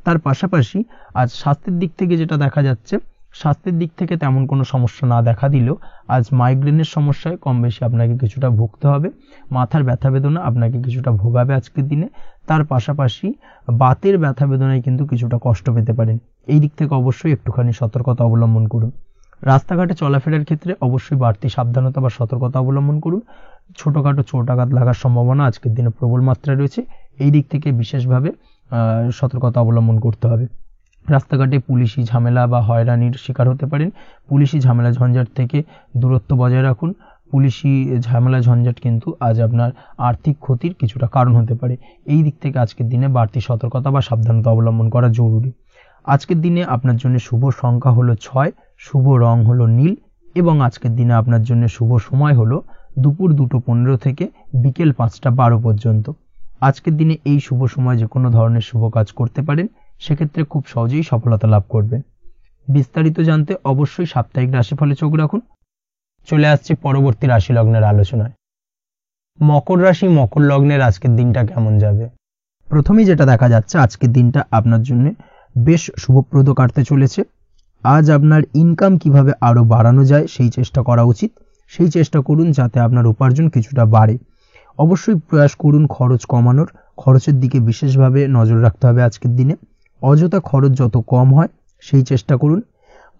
তার পাশাপাশি আজ স্বাস্থ্যের দিক থেকে যেটা দেখা যাচ্ছে, স্বাস্থ্যের দিক থেকে তেমন কোনো সমস্যা না দেখা দিলেও আজ মাইগ্রেনের সমস্যায় কম বেশি আপনাকে কিছুটা ভুগতে হবে, মাথার ব্যথা বেদনা আপনাকে কিছুটা ভোগাবে আজকের দিনে। তার পাশাপাশি বাতের ব্যথা বেদনায় কিন্তু কিছুটা কষ্ট পেতে পারেন। এই দিক থেকে অবশ্যই একটুখানি সতর্কতা অবলম্বন করুন। রাস্তাঘাটে চলাফেরার ক্ষেত্রে অবশ্যই বাড়তি সাবধানতা বা সতর্কতা অবলম্বন করুন। ছোটখাটো চোট আঘাত লাগার সম্ভাবনা আজকের দিনে প্রবল মাত্রায় রয়েছে, এই দিক থেকে বিশেষভাবে সতর্কতা অবলম্বন করতে হবে। রাস্তাঘাটে পুলিশি ঝামেলা বা হয়রানির শিকার হতে পারেন। পুলিশি ঝামেলা ঝঞ্ঝাট থেকে দূরত্ব বজায় রাখুন। পুলিশি ঝামেলা ঝঞ্ঝাট কিন্তু আজ আপনার আর্থিক ক্ষতির কিছুটা কারণ হতে পারে। এই দিক থেকে আজকের দিনে বাড়তি সতর্কতা বা সাবধানতা অবলম্বন করা জরুরি। আজকের দিনে আপনার জন্য শুভ সংখ্যা হলো 6, শুভ রং হলো নীল এবং আজকের দিনে আপনার জন্য শুভ সময় হলো দুপুর 2:15 থেকে বিকেল 5:12 পর্যন্ত। আজকের দিনে এই শুভ সময় যে কোনো ধরনের শুভ কাজ করতে পারেন, সেক্ষেত্রে খুব সহজেই সফলতা লাভ করবেন। বিস্তারিত জানতে অবশ্যই সাপ্তাহিক রাশিফলে চোখ রাখুন। চলে আসছি পরবর্তী রাশি লগ্নের আলোচনায়। মকর রাশি, মকর লগ্নের আজকের দিনটা কেমন যাবে? প্রথমেই যেটা দেখা যাচ্ছে, আজকের দিনটা আপনার জন্য বেশ শুভপ্রদ কাটতে চলেছে। আজ আপনার ইনকাম কিভাবে আরো বাড়ানো যায় সেই চেষ্টা করা উচিত। সেই চেষ্টা করুন যাতে আপনার উপার্জন কিছুটা বাড়ে। অবশ্যই প্রয়াস করুন খরচ কমানোর, খরচের দিকে বিশেষভাবে নজর রাখতে হবে আজকের দিনে। অযথা খরচ যত কম হয় সেই চেষ্টা করুন।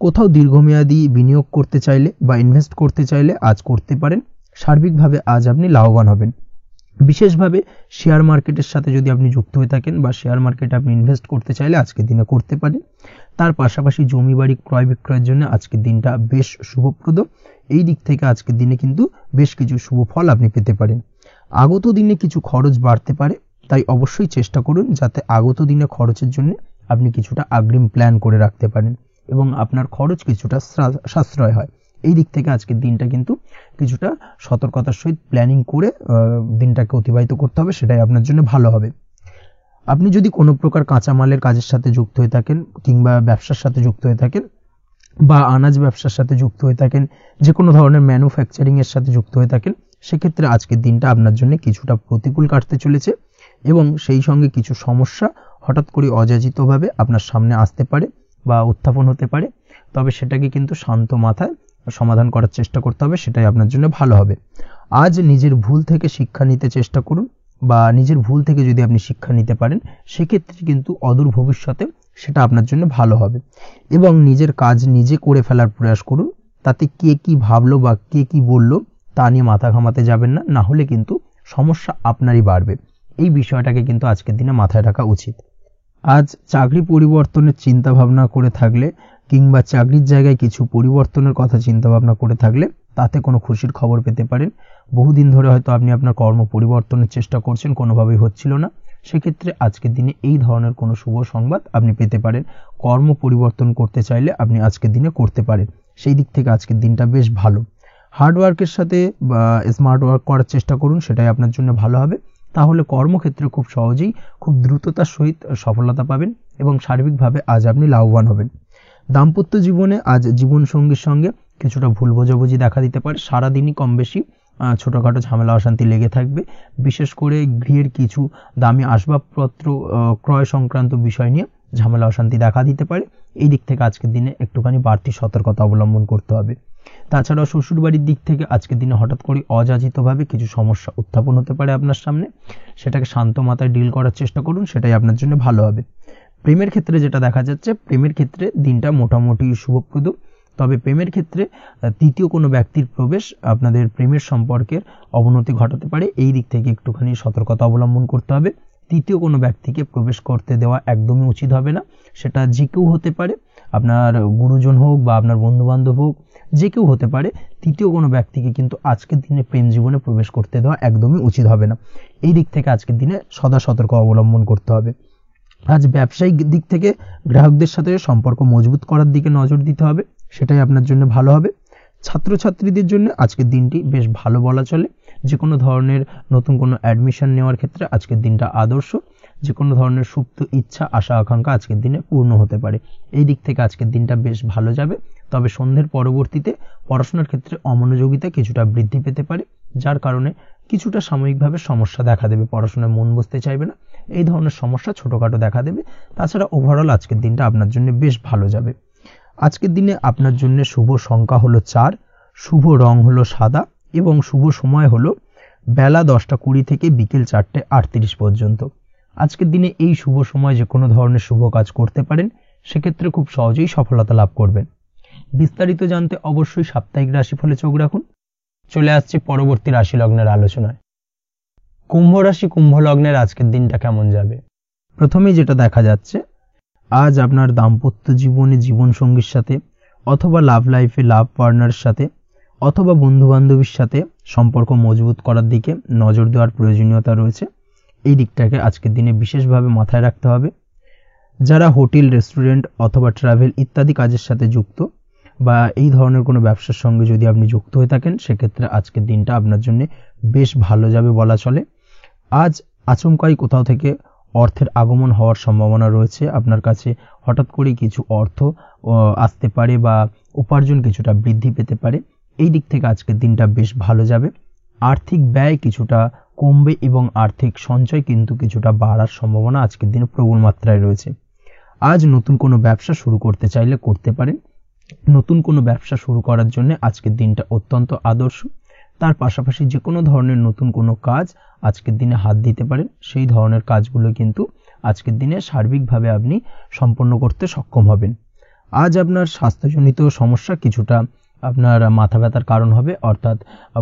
কোথাও দীর্ঘমেয়াদী বিনিয়োগ করতে চাইলে বা ইনভেস্ট করতে চাইলে আজ করতে পারেন। সার্বিকভাবে আজ আপনি লাভবান হবেন। বিশেষভাবে শেয়ার মার্কেটের সাথে যদি আপনি যুক্ত হয়ে থাকেন বা শেয়ার মার্কেটে আপনি ইনভেস্ট করতে চাইলে আজকের দিনে করতে পারেন। তার পাশাপাশি জমি বাড়ি ক্রয় বিক্রয়ের জন্য আজকের দিনটা বেশ শুভপ্রদ। এই দিক থেকে আজকের দিনে কিন্তু বেশ কিছু শুভ ফল আপনি পেতে পারেন। আগত দিনে কিছু খরচ বাড়তে পারে, তাই অবশ্যই চেষ্টা করুন যাতে আগত দিনে খরচের জন্য আপনি কিছুটা অগ্রিম প্ল্যান করে রাখতে পারেন এবং আপনার খরচ কিছুটা সাশ্রয় হয়। এই দিক থেকে আজকের দিনটা কিন্তু কিছুটা সতর্কতার সহিত প্ল্যানিং করে দিনটাকে অতিবাহিত করতে হবে, সেটাই আপনার জন্য ভালো হবে। আপনি যদি কোনো প্রকার কাঁচামালের কাজের সাথে যুক্ত হয়ে থাকেন কিংবা ব্যবসার সাথে যুক্ত হয়ে থাকেন বা আনাজ ব্যবসার সাথে যুক্ত হয়ে থাকেন, যে কোনো ধরনের ম্যানুফ্যাকচারিং এর সাথে যুক্ত হয়ে থাকেন, সেক্ষেত্রে আজকের দিনটা আপনার জন্য কিছুটা প্রতিকূল কাটতে চলেছে এবং সেই সঙ্গে কিছু সমস্যা হঠাৎ করে অযাচিতভাবে আপনার সামনে আসতে পারে বা উত্থাপন হতে পারে। তবে সেটাকে কিন্তু শান্ত মাথায় সমাধান করার চেষ্টা করতে হবে, সেটাই আপনার জন্য ভালো হবে। আজ নিজের ভুল থেকে শিক্ষা নিতে চেষ্টা করুন বা নিজের ভুল থেকে যদি আপনি শিক্ষা নিতে পারেন, সেক্ষেত্রে কিন্তু অদূর ভবিষ্যতে সেটা আপনার জন্য ভালো হবে। এবং নিজের কাজ নিজে করে ফেলার প্রয়াস করুন। তাতে কে কি ভাবলো বা কে কি বললো তা নিয়ে মাথা ঘামাতে যাবেন না, না হলে কিন্তু সমস্যা আপনারই বাড়বে। এই বিষয়টাকে কিন্তু আজকের দিনে মাথায় রাখা উচিত। আজ চাকরি পরিবর্তনের চিন্তা ভাবনা করে থাকলে কিংবা চাকরির জায়গায় কিছু পরিবর্তনের কথা চিন্তা ভাবনা করে থাকলে তাতে কোনো খুশির খবর পেতে পারেন। বহুদিন ধরে হয়তো আপনি আপনার কর্ম পরিবর্তনের চেষ্টা করছেন, কোনোভাবেই হচ্ছিল না, সেক্ষেত্রে আজকের দিনে এই ধরনের কোনো শুভ সংবাদ আপনি পেতে পারেন। কর্ম পরিবর্তন করতে চাইলে আপনি আজকের দিনে করতে পারেন। সেই দিক থেকে আজকের দিনটা বেশ ভালো। হার্ডওয়ার্কের সাথে বা স্মার্ট ওয়ার্ক করার চেষ্টা করুন, সেটাই আপনার জন্য ভালো হবে। তাহলে কর্মক্ষেত্রে খুব সহজেই খুব দ্রুততার সহিত সফলতা পাবেন এবং সার্বিকভাবে আজ আপনি লাভবান হবেন। দাম্পত্য জীবনে আজ জীবনসঙ্গীর সঙ্গে কিছুটা ভুল বোঝাবুঝি দেখা দিতে পারে। সারাদিনই কম বেশি ছোটোখাটো ঝামেলা অশান্তি লেগে থাকবে। বিশেষ করে গৃহের কিছু দামি আসবাবপত্র ক্রয় সংক্রান্ত বিষয় নিয়ে ঝামেলা অশান্তি দেখা দিতে পারে। এই দিক থেকে আজকের দিনে একটুখানি বাড়তি সতর্কতা অবলম্বন করতে হবে। তাছাড়াও শ্বশুরবাড়ির দিক থেকে আজকের দিনে হঠাৎ করে অযাচিতভাবে কিছু সমস্যা উত্থাপন হতে পারে আপনার সামনে, সেটাকে শান্ত মাথায় ডিল করার চেষ্টা করুন, সেটাই আপনার জন্য ভালো হবে। প্রেমের ক্ষেত্রে যেটা দেখা যাচ্ছে, প্রেমের ক্ষেত্রে দিনটা মোটামুটি শুভপ্রদ, তবে প্রেমের ক্ষেত্রে তৃতীয় কোনো ব্যক্তির প্রবেশ আপনাদের প্রেমের সম্পর্কের অবনতি ঘটাতে পারে। এই দিক থেকে একটুখানি সতর্কতা অবলম্বন করতে হবে। তৃতীয় কোনো ব্যক্তিকে প্রবেশ করতে দেওয়া একদমই উচিত হবে না। সেটা যে কেউ হতে পারে, আপনার গুরুজন হোক বা আপনার বন্ধুবান্ধব হোক, যে কেউ হতে পারে। তৃতীয় কোনো ব্যক্তিকে কিন্তু আজকের দিনে প্রেম জীবনে প্রবেশ করতে দেওয়া একদমই উচিত হবে না। এই দিক থেকে আজকের দিনে সদা সতর্ক অবলম্বন করতে হবে। আজ ব্যবসায়িক দিক থেকে গ্রাহকদের সাথে সম্পর্ক মজবুত করার দিকে নজর দিতে হবে, সেটাই আপনার জন্য ভালো হবে। ছাত্রছাত্রীদের জন্য আজকের দিনটি বেশ ভালো বলা চলে। যে কোনো ধরনের নতুন কোনো অ্যাডমিশন নেওয়ার ক্ষেত্রে আজকের দিনটা আদর্শ। যে কোনো ধরনের সুপ্ত ইচ্ছা, আশা আকাঙ্ক্ষা আজকের দিনে পূর্ণ হতে পারে। এই দিক থেকে আজকের দিনটা বেশ ভালো যাবে। তবে সন্ধ্যের পরবর্তীতে পড়াশোনার ক্ষেত্রে অমনোযোগিতা কিছুটা বৃদ্ধি পেতে পারে, যার কারণে কিছুটা সাময়িকভাবে সমস্যা দেখা দেবে, পড়াশোনায় মন বসতে চাইবে না, এই ধরনের সমস্যা ছোটোখাটো দেখা দেবে। তাছাড়া ওভারঅল আজকের দিনটা আপনার জন্য বেশ ভালো যাবে। আজকের দিনে আপনার জন্য শুভ সংখ্যা হলো 4, শুভ রং হলো সাদা এবং শুভ সময় হলো বেলা 10:20 থেকে বিকেল 4:38 পর্যন্ত। আজকের দিনে এই শুভ সময় যে কোনো ধরনের শুভ কাজ করতে পারেন, সেক্ষেত্রে খুব সহজেই সফলতা লাভ করবেন। বিস্তারিত জানতে অবশ্যই সাপ্তাহিক রাশিফলে চোখ রাখুন। চলে আসছে পরবর্তী রাশি লগ্নের আলোচনায়। কুম্ভ রাশি, কুম্ভ লগ্নের আজকের দিনটা কেমন যাবে? প্রথমেই যেটা দেখা যাচ্ছে, আজ আপনার দাম্পত্য জীবনে জীবনসঙ্গীর সাথে অথবা লাভ লাইফে লাভ পার্টনারের সাথে অথবা বন্ধুবান্ধবীর সাথে সম্পর্ক মজবুত করার দিকে নজর দেওয়ার প্রয়োজনীয়তা রয়েছে। এই দিকটাকে আজকের দিনে বিশেষভাবে মাথায় রাখতে হবে। যারা হোটেল, রেস্টুরেন্ট অথবা ট্রাভেল ইত্যাদি কাজের সাথে যুক্ত বা এই ধরনের কোনো ব্যবসার সঙ্গে যদি আপনি যুক্ত হয়ে থাকেন, সেক্ষেত্রে আজকের দিনটা আপনার জন্য বেশ ভালো যাবে বলা চলে। আজ আচমকাই কোথাও থেকে অর্থের আগমন হওয়ার সম্ভাবনা রয়েছে। আপনার কাছে হঠাৎ করেই কিছু অর্থ আসতে পারে বা উপার্জন কিছুটা বৃদ্ধি পেতে পারে। এই দিক থেকে আজকের দিনটা বেশ ভালো যাবে। আর্থিক ব্যয় কিছুটা কমবে এবং আর্থিক সঞ্চয় কিন্তু কিছুটা বাড়ার সম্ভাবনা আজকের দিনে প্রবল মাত্রায় রয়েছে। আজ নতুন কোনো ব্যবসা শুরু করতে চাইলে করতে পারেন। নতুন কোনো ব্যবসা শুরু করার জন্য আজকের দিনটা অত্যন্ত আদর্শ। তার পাশাপাশি যে কোনো ধরনের নতুন কোনো কাজ আজকের দিনে হাত দিতে পারেন। সেই ধরনের কাজগুলো কিন্তু আজকের দিনে সার্বিকভাবে আপনি সম্পন্ন করতে সক্ষম হবেন। আজ আপনার স্বাস্থ্যজনিত সমস্যা কিছুটা আপনার মাথা ব্যথার কারণ হবে, অর্থাৎ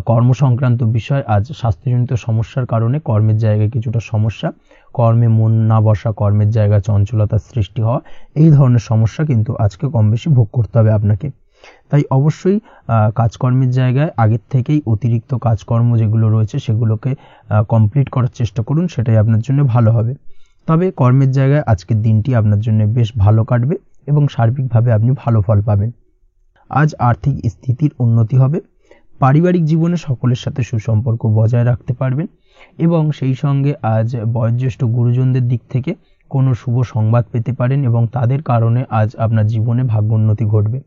কর্ম সংক্রান্ত বিষয়। আজ স্বাস্থ্যজনিত সমস্যার কারণে কর্মের জায়গায় কিছুটা সমস্যা, কর্মে মন না বসা, কর্মের জায়গায় চঞ্চলতার সৃষ্টি হওয়া, এই ধরনের সমস্যা কিন্তু আজকে কম বেশি ভোগ করতে হবে আপনাকে। তাই অবশ্যই কাজকর্মের জায়গায় আগের থেকেই অতিরিক্ত কাজকর্ম যেগুলো রয়েছে সেগুলোকে কমপ্লিট করার চেষ্টা করুন, সেটাই আপনার জন্য ভালো হবে। তবে কর্মের জায়গায় আজকের দিনটি আপনার জন্য বেশ ভালো কাটবে এবং সার্বিকভাবে আপনি ভালো ফল পাবেন। আজ আর্থিক স্থিতির উন্নতি হবে। পারিবারিক জীবনে সকলের সাথে সুসম্পর্ক বজায় রাখতে পারবেন এবং সেই সঙ্গে আজ বয়োজ্যেষ্ঠ গুরুজনদের দিক থেকে কোনো শুভ সংবাদ পেতে পারেন এবং তাদের কারণে আজ আপনার জীবনে ভাগ্যোন্নতি ঘটবে।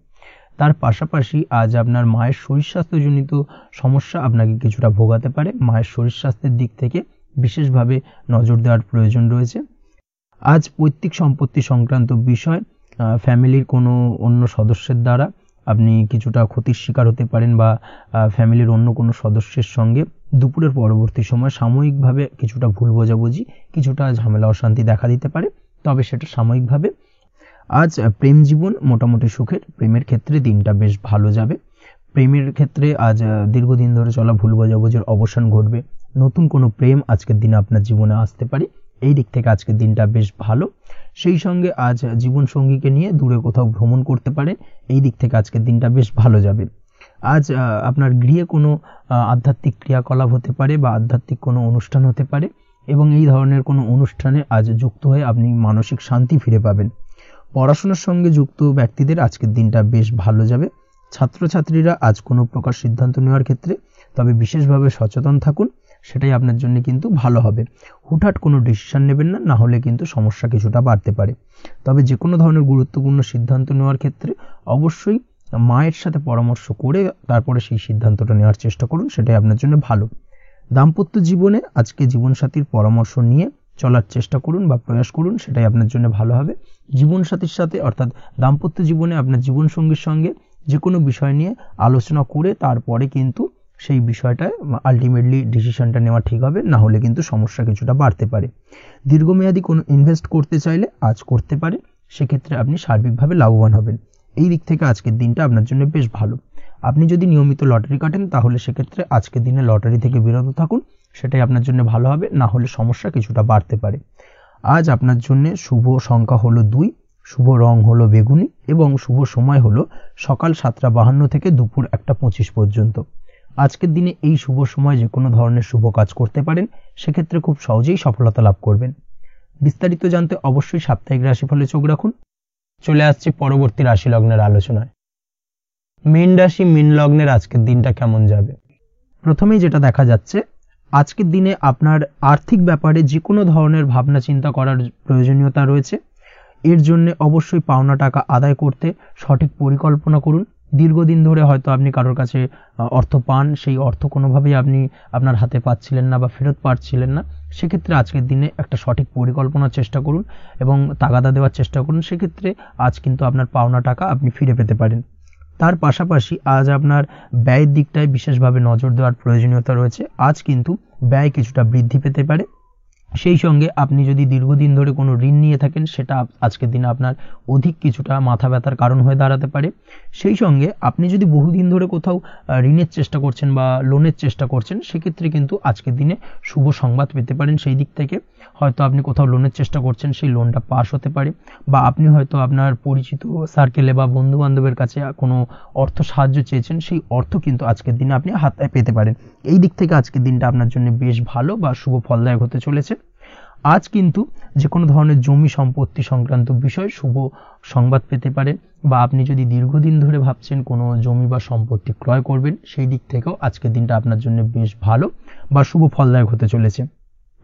তার পাশাপাশি আজ আপনার মায়ের শরীর স্বাস্থ্যজনিত সমস্যা আপনাকে কিছুটা ভোগাতে পারে। মায়ের শরীর স্বাস্থ্যের দিক থেকে বিশেষভাবে নজর দেওয়ার প্রয়োজন রয়েছে। আজ পৈতৃক সম্পত্তি সংক্রান্ত বিষয়, ফ্যামিলির কোনো অন্য সদস্যের দ্বারা আপনি কিছুটা ক্ষতির শিকার হতে পারেন বা ফ্যামিলির অন্য কোনো সদস্যের সঙ্গে দুপুরের পরবর্তী সময় সাময়িকভাবে কিছুটা ভুল বোঝাবুঝি, কিছুটা ঝামেলা অশান্তি দেখা দিতে পারে, তবে সেটা সাময়িকভাবে। আজ প্রেম জীবন মোটামুটি সুখের। প্রেমের ক্ষেত্রে দিনটা বেশ ভালো যাবে। প্রেমের ক্ষেত্রে আজ দীর্ঘদিন ধরে চলা ভুল বোঝাবুঝির অবসান ঘটবে। নতুন কোনো প্রেম আজকের দিনে আপনার জীবনে আসতে পারে। এই দিক থেকে আজকের দিনটা বেশ ভালো। সেই সঙ্গে আজ জীবন সঙ্গীকে নিয়ে দূরে কোথাও ভ্রমণ করতে পারেন। এই দিক থেকে আজকের দিনটা বেশ ভালো যাবে। আজ আপনার গৃহে কোনো আধ্যাত্মিক ক্রিয়াকলাপ হতে পারে বা আধ্যাত্মিক কোনো অনুষ্ঠান হতে পারে এবং এই ধরনের কোনো অনুষ্ঠানে আজ যুক্ত হয়ে আপনি মানসিক শান্তি ফিরে পাবেন। পড়াশোনার সঙ্গে যুক্ত ব্যক্তিদের আজকের দিনটা বেশ ভালো যাবে। ছাত্রছাত্রীরা আজ কোনো প্রকার সিদ্ধান্ত নেওয়ার ক্ষেত্রে তবে বিশেষভাবে সচেতন থাকুন, সেটাই আপনার জন্য কিন্তু ভালো হবে। হুটহাট কোনো ডিসিশন নেবেন না, না হলে কিন্তু সমস্যা কিছুটা বাড়তে পারে। তবে যে কোনো ধরনের গুরুত্বপূর্ণ সিদ্ধান্ত নেওয়ার ক্ষেত্রে অবশ্যই মায়ের সাথে পরামর্শ করে তারপরে সেই সিদ্ধান্তটা নেওয়ার চেষ্টা করুন, সেটাই আপনার জন্য ভালো। দাম্পত্য জীবনে আজকে জীবনসাথীর পরামর্শ নিয়ে চলার চেষ্টা করুন বা প্রয়াস করুন, সেটাই আপনার জন্য ভালো হবে। জীবনসাথীর সাথে অর্থাৎ দাম্পত্য জীবনে আপনার জীবনসঙ্গীর সঙ্গে যে কোনো বিষয় নিয়ে আলোচনা করে তারপরে কিন্তু সেই বিষয়টা আলটিমেটলি ডিসিশনটা নেওয়া ঠিক হবে, না হলে কিন্তু সমস্যা কিছুটা বাড়তে পারে। দীর্ঘমেয়াদী কোনো ইনভেস্ট করতে চাইলে আজ করতে পারেন, সেক্ষেত্রে আপনি সার্বিকভাবে লাভবান হবেন। এই দিক থেকে আজকের দিনটা আপনার জন্য বেশ ভালো। আপনি যদি নিয়মিত লটারি কাটেন তাহলে সেক্ষেত্রে আজকের দিনে লটারি থেকে বিরত থাকুন, সেটাই আপনার জন্য ভালো হবে, না হলে সমস্যা কিছুটা বাড়তে পারে। আজ আপনার জন্য শুভ সংখ্যা হলো 2, শুভ রং হলো বেগুনি এবং শুভ সময় হলো সকাল 7:52 থেকে দুপুর 1:25 পর্যন্ত। আজকের দিনে এই শুভ সময় যে কোনো ধরনের শুভ কাজ করতে পারেন, সেক্ষেত্রে খুব সহজেই সফলতা লাভ করবেন। বিস্তারিত জানতে অবশ্যই সাপ্তাহিক রাশিফলে চোখ রাখুন। চলে আসছি পরবর্তী রাশি লগ্নের আলোচনায়। মীন রাশি, মীন লগ্নের আজকের দিনটা কেমন যাবে? প্রথমেই যেটা দেখা যাচ্ছে, আজকের দিনে আপনার আর্থিক ব্যাপারে যে কোনো ধরনের ভাবনা চিন্তা করার প্রয়োজনীয়তা রয়েছে। এর জন্য অবশ্যই পাওনা টাকা আদায় করতে সঠিক পরিকল্পনা করুন। দীর্ঘদিন ধরে হয়তো আপনি কারোর কাছে অর্থ পান, সেই অর্থ কোনোভাবেই আপনি আপনার হাতে পাচ্ছিলেন না বা ফেরত পাচ্ছিলেন না, সেক্ষেত্রে আজকের দিনে একটা সঠিক পরিকল্পনার চেষ্টা করুন এবং তাগাদা দেওয়ার চেষ্টা করুন। সেক্ষেত্রে আজ কিন্তু আপনার পাওনা টাকা আপনি ফিরে পেতে পারেন। তার পাশাপাশি আজ আপনার ব্যয়ের দিকটায় বিশেষভাবে নজর দেওয়ার প্রয়োজনীয়তা রয়েছে। আজ কিন্তু ব্যয় কিছুটা বৃদ্ধি পেতে পারে। সেই সঙ্গে আপনি যদি দীর্ঘদিন ধরে কোনো ঋণ নিয়ে থাকেন, সেটা আজকের দিনে আপনার অধিক কিছুটা মাথা ব্যথার কারণ হয়ে দাঁড়াতে পারে। সেই সঙ্গে আপনি যদি বহুদিন ধরে কোথাও ঋণের চেষ্টা করছেন বা লোনের চেষ্টা করছেন, সেক্ষেত্রে কিন্তু আজকের দিনে শুভ সংবাদ পেতে পারেন। সেই দিক থেকে হয়তো আপনি কোথাও লোনের চেষ্টা করছেন, সেই লোনটা পাস হতে পারে, বা আপনি হয়তো আপনার পরিচিত সার্কেলে বা বন্ধু বান্ধবের কাছে কোনো অর্থ সাহায্য চেয়েছেন, সেই অর্থ কিন্তু আজকের দিনে আপনি হাতে পেতে পারেন। এই দিক থেকে আজকের দিনটা আপনার জন্য বেশ ভালো বা শুভ ফলদায়ক হতে চলেছে। আজ কিন্তু যে কোনো ধরনের জমি সম্পত্তি সংক্রান্ত বিষয় শুভ সংবাদ পেতে পারেন, বা আপনি যদি দীর্ঘদিন ধরে ভাবছেন কোনো জমি বা সম্পত্তি ক্রয় করবেন, সেই দিক থেকেও আজকের দিনটা আপনার জন্য বেশ ভালো বা শুভ ফলদায়ক হতে চলেছে।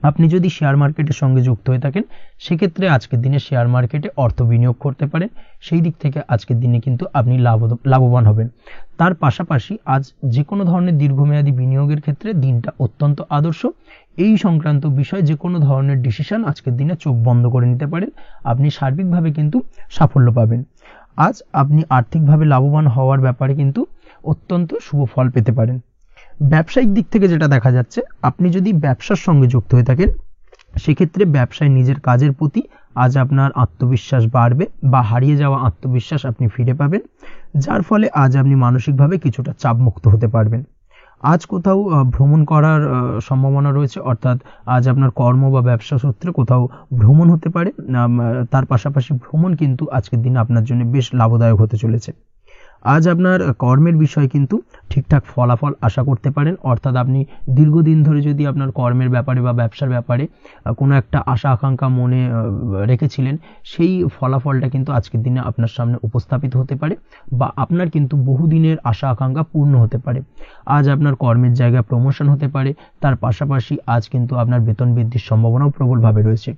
আপনি যদি শেয়ার মার্কেটের সঙ্গে যুক্ত হয়ে থাকেন, সেক্ষেত্রে আজকের দিনে শেয়ার মার্কেটে অর্থ বিনিয়োগ করতে পারেন। সেই দিক থেকে আজকের দিনে কিন্তু আপনি লাভবান হবেন। তার পাশাপাশি আজ যে কোনো ধরনের দীর্ঘমেয়াদী বিনিয়োগের ক্ষেত্রে দিনটা অত্যন্ত আদর্শ। এই সংক্রান্ত বিষয় যে কোনো ধরনের ডিসিশন আজকের দিনে চোখ বন্ধ করে নিতে পারেন, আপনি সার্বিকভাবে কিন্তু সাফল্য পাবেন। আজ আপনি আর্থিকভাবে লাভবান হওয়ার ব্যাপারে কিন্তু অত্যন্ত শুভ ফল পেতে পারেন। ব্যবসায়িক দিক থেকে যেটা দেখা যাচ্ছে, আপনি যদি ব্যবসার সঙ্গে যুক্ত হয়ে থাকেন, সেক্ষেত্রে ব্যবসায় নিজের কাজের প্রতি আজ আপনার আত্মবিশ্বাস বাড়বে বা হারিয়ে যাওয়া আত্মবিশ্বাস আপনি ফিরে পাবেন, যার ফলে আজ আপনি মানসিকভাবে কিছুটা চাপমুক্ত হতে পারবেন। আজ কোথাও ভ্রমণ করার সম্ভাবনা রয়েছে, অর্থাৎ আজ আপনার কর্ম বা ব্যবসা সূত্রে কোথাও ভ্রমণ হতে পারে। তার পাশাপাশি ভ্রমণ কিন্তু আজকের দিনে আপনার জন্য বেশ লাভদায়ক হতে চলেছে। আজ আপনার কর্মের বিষয়ে কিন্তু ঠিকঠাক ফলাফল আশা করতে পারেন, অর্থাৎ আপনি দীর্ঘদিন ধরে যদি আপনার কর্মের ব্যাপারে বা ব্যবসার ব্যাপারে কোনো একটা আশা আকাঙ্ক্ষা মনে রেখেছিলেন, সেই ফলাফলটা কিন্তু আজকের দিনে আপনার সামনে উপস্থাপিত হতে পারে, বা আপনার কিন্তু বহুদিনের আশা আকাঙ্ক্ষা পূর্ণ হতে পারে। আজ আপনার কর্মের জায়গায় প্রমোশন হতে পারে। তার পাশাপাশি আজ কিন্তু আপনার বেতন বৃদ্ধির সম্ভাবনাও প্রবলভাবে রয়েছে।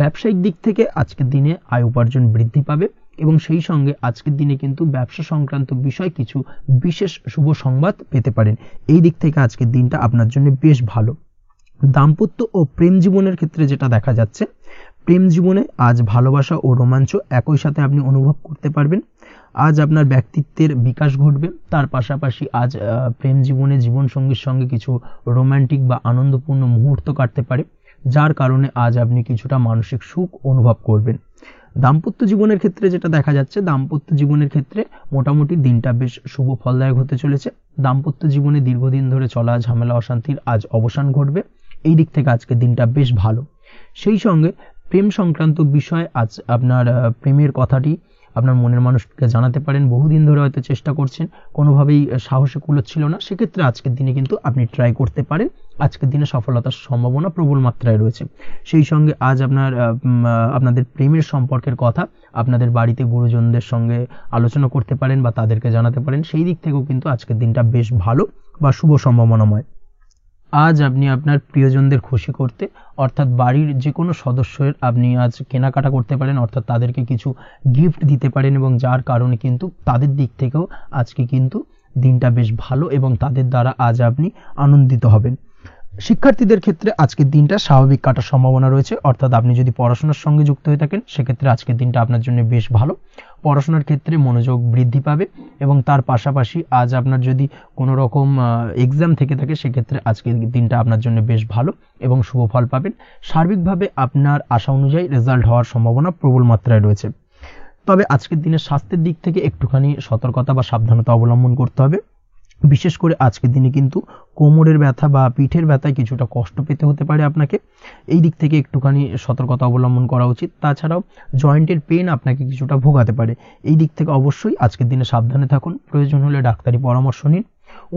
ব্যবসায়িক দিক থেকে আজকের দিনে আয় উপার্জন বৃদ্ধি পাবে এবং সেই সঙ্গে আজকের দিনে কিন্তু ব্যবসা সংক্রান্ত বিষয় কিছু বিশেষ শুভ সংবাদ পেতে পারেন। এই দিক থেকে আজকের দিনটা আপনার জন্য বেশ ভালো। দাম্পত্য ও প্রেম জীবনের ক্ষেত্রে যেটা দেখা যাচ্ছে, প্রেম জীবনে আজ ভালোবাসা ও রোমাঞ্চ একই সাথে আপনি অনুভব করতে পারবেন। আজ আপনার ব্যক্তিত্বের বিকাশ ঘটবে। তার পাশাপাশি আজ প্রেম জীবনে জীবনসঙ্গীর সঙ্গে কিছু রোমান্টিক বা আনন্দপূর্ণ মুহূর্ত কাটতে পারে, যার কারণে আজ আপনি কিছুটা মানসিক সুখ অনুভব করবেন। দাম্পত্য জীবনের ক্ষেত্রে যেটা দেখা যাচ্ছে, দাম্পত্য জীবনের ক্ষেত্রে মোটামুটি দিনটা বেশ শুভ ফলদায়ক হতে চলেছে। দাম্পত্য জীবনে দীর্ঘদিন ধরে চলা ঝামেলা অশান্তির আজ অবসান ঘটবে। এই দিক থেকে আজকের দিনটা বেশ ভালো। সেই সঙ্গে প্রেম সংক্রান্ত বিষয় আজ আপনার প্রেমের কথাটি আপনার মনের মানুষকে জানাতে পারেন। বহুদিন ধরে হয়তো চেষ্টা করছেন, কোনোভাবেই সাহসে কুলোচ্ছিল না, সেক্ষেত্রে আজকের দিনে কিন্তু আপনি ট্রাই করতে পারেন। আজকের দিনে সফলতার সম্ভাবনা প্রবল মাত্রায় রয়েছে। সেই সঙ্গে আজ আপনাদের প্রেমের সম্পর্কের কথা আপনাদের বাড়িতে গুরুজনদের সঙ্গে আলোচনা করতে পারেন বা তাদেরকে জানাতে পারেন। সেই দিক থেকেও কিন্তু আজকের দিনটা বেশ ভালো বা শুভ সম্ভাবনাময়। আজ আপনি আপনার প্রিয়জনদের খুশি করতে, অর্থাৎ বাড়ির যে কোনো সদস্যের আপনি আজ কেনাকাটা করতে পারেন, অর্থাৎ তাদেরকে কিছু গিফট দিতে পারেন, এবং যার কারণে কিন্তু তাদের দিক থেকেও আজকে কিন্তু দিনটা বেশ ভালো এবং তাদের দ্বারা আজ আপনি আনন্দিত হবেন। শিক্ষার্থীদের ক্ষেত্রে আজকের দিনটা স্বাভাবিক কাটার সম্ভাবনা রয়েছে, অর্থাৎ আপনি যদি পড়াশোনার সঙ্গে যুক্ত হয়ে থাকেন সেক্ষেত্রে আজকের দিনটা আপনার জন্য বেশ ভালো। পড়াশোনার ক্ষেত্রে মনোযোগ বৃদ্ধি পাবে এবং তার পাশাপাশি আজ আপনার যদি কোনো রকম এক্সাম থেকে থাকে সেক্ষেত্রে আজকের দিনটা আপনার জন্য বেশ ভালো এবং শুভ ফল পাবেন। সার্বিকভাবে আপনার আশা অনুযায়ী রেজাল্ট হওয়ার সম্ভাবনা প্রবল মাত্রায় রয়েছে। তবে আজকের দিনে স্বাস্থ্যের দিক থেকে একটুখানি সতর্কতা বা সাবধানতা অবলম্বন করতে হবে। বিশেষ করে আজকের দিনে কিন্তু কোমরের ব্যথা বা পিঠের ব্যথায় কিছুটা কষ্ট পেতে হতে পারে আপনাকে, এই দিক থেকে একটুখানি সতর্কতা অবলম্বন করা উচিত। তাছাড়াও জয়েন্টের পেন আপনাকে কিছুটা ভোগাতে পারে, এই দিক থেকে অবশ্যই আজকের দিনে সাবধানে থাকুন, প্রয়োজন হলে ডাক্তারি পরামর্শ নিন।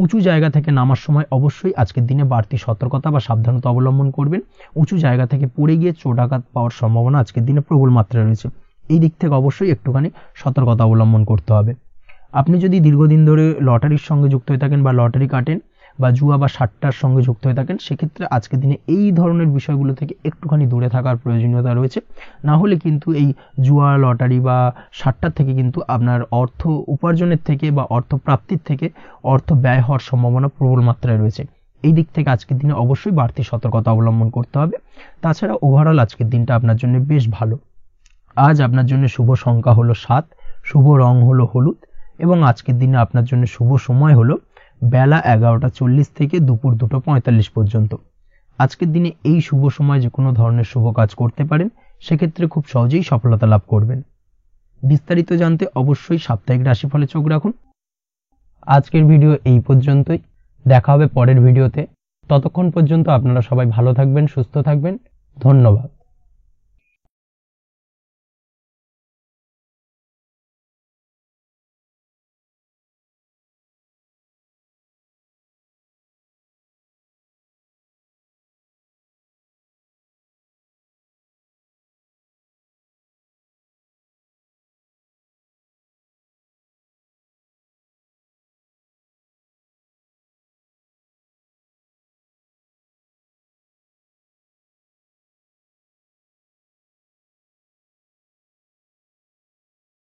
উঁচু জায়গা থেকে নামার সময় অবশ্যই আজকের দিনে বাড়তি সতর্কতা বা সাবধানতা অবলম্বন করবেন। উঁচু জায়গা থেকে পড়ে গিয়ে চোটাঘাত পাওয়ার সম্ভাবনা আজকের দিনে প্রবল মাত্রায় রয়েছে, এই দিক থেকে অবশ্যই একটুখানি সতর্কতা অবলম্বন করতে হবে। আপনি যদি দীর্ঘদিন ধরে লটারির সঙ্গে যুক্ত হয়ে থাকেন বা লটারি কাটেন বা জুয়া বা সাট্টার সঙ্গে যুক্ত হয়ে থাকেন সেক্ষেত্রে আজকের দিনে এই ধরনের বিষয়গুলো থেকে একটুখানি দূরে থাকার প্রয়োজনীয়তা রয়েছে। না হলে কিন্তু এই জুয়া লটারি বা সাট্টার থেকে কিন্তু আপনার অর্থ উপার্জনের থেকে বা অর্থ প্রাপ্তির থেকে অর্থ ব্যয় হওয়ার সম্ভাবনা প্রবল মাত্রায় রয়েছে, এই দিক থেকে আজকের দিনে অবশ্যই বাড়তি সতর্কতা অবলম্বন করতে হবে। তাছাড়া ওভারঅল আজকের দিনটা আপনার জন্য বেশ ভালো। আজ আপনার জন্য শুভ সংখ্যা হলো 7, শুভ রং হলো হলুদ এবং আজকের দিনে আপনার জন্য শুভ সময় হলো বেলা 11:40 থেকে দুপুর 2:45 পর্যন্ত। আজকের দিনে এই শুভ সময় যে কোনো ধরনের শুভ কাজ করতে পারেন, সেক্ষেত্রে খুব সহজেই সফলতা লাভ করবেন। বিস্তারিত জানতে অবশ্যই সাপ্তাহিক রাশিফলে চোখ রাখুন। আজকের ভিডিও এই পর্যন্তই, দেখা হবে পরের ভিডিওতে। ততক্ষণ পর্যন্ত আপনারা সবাই ভালো থাকবেন, সুস্থ থাকবেন। ধন্যবাদ।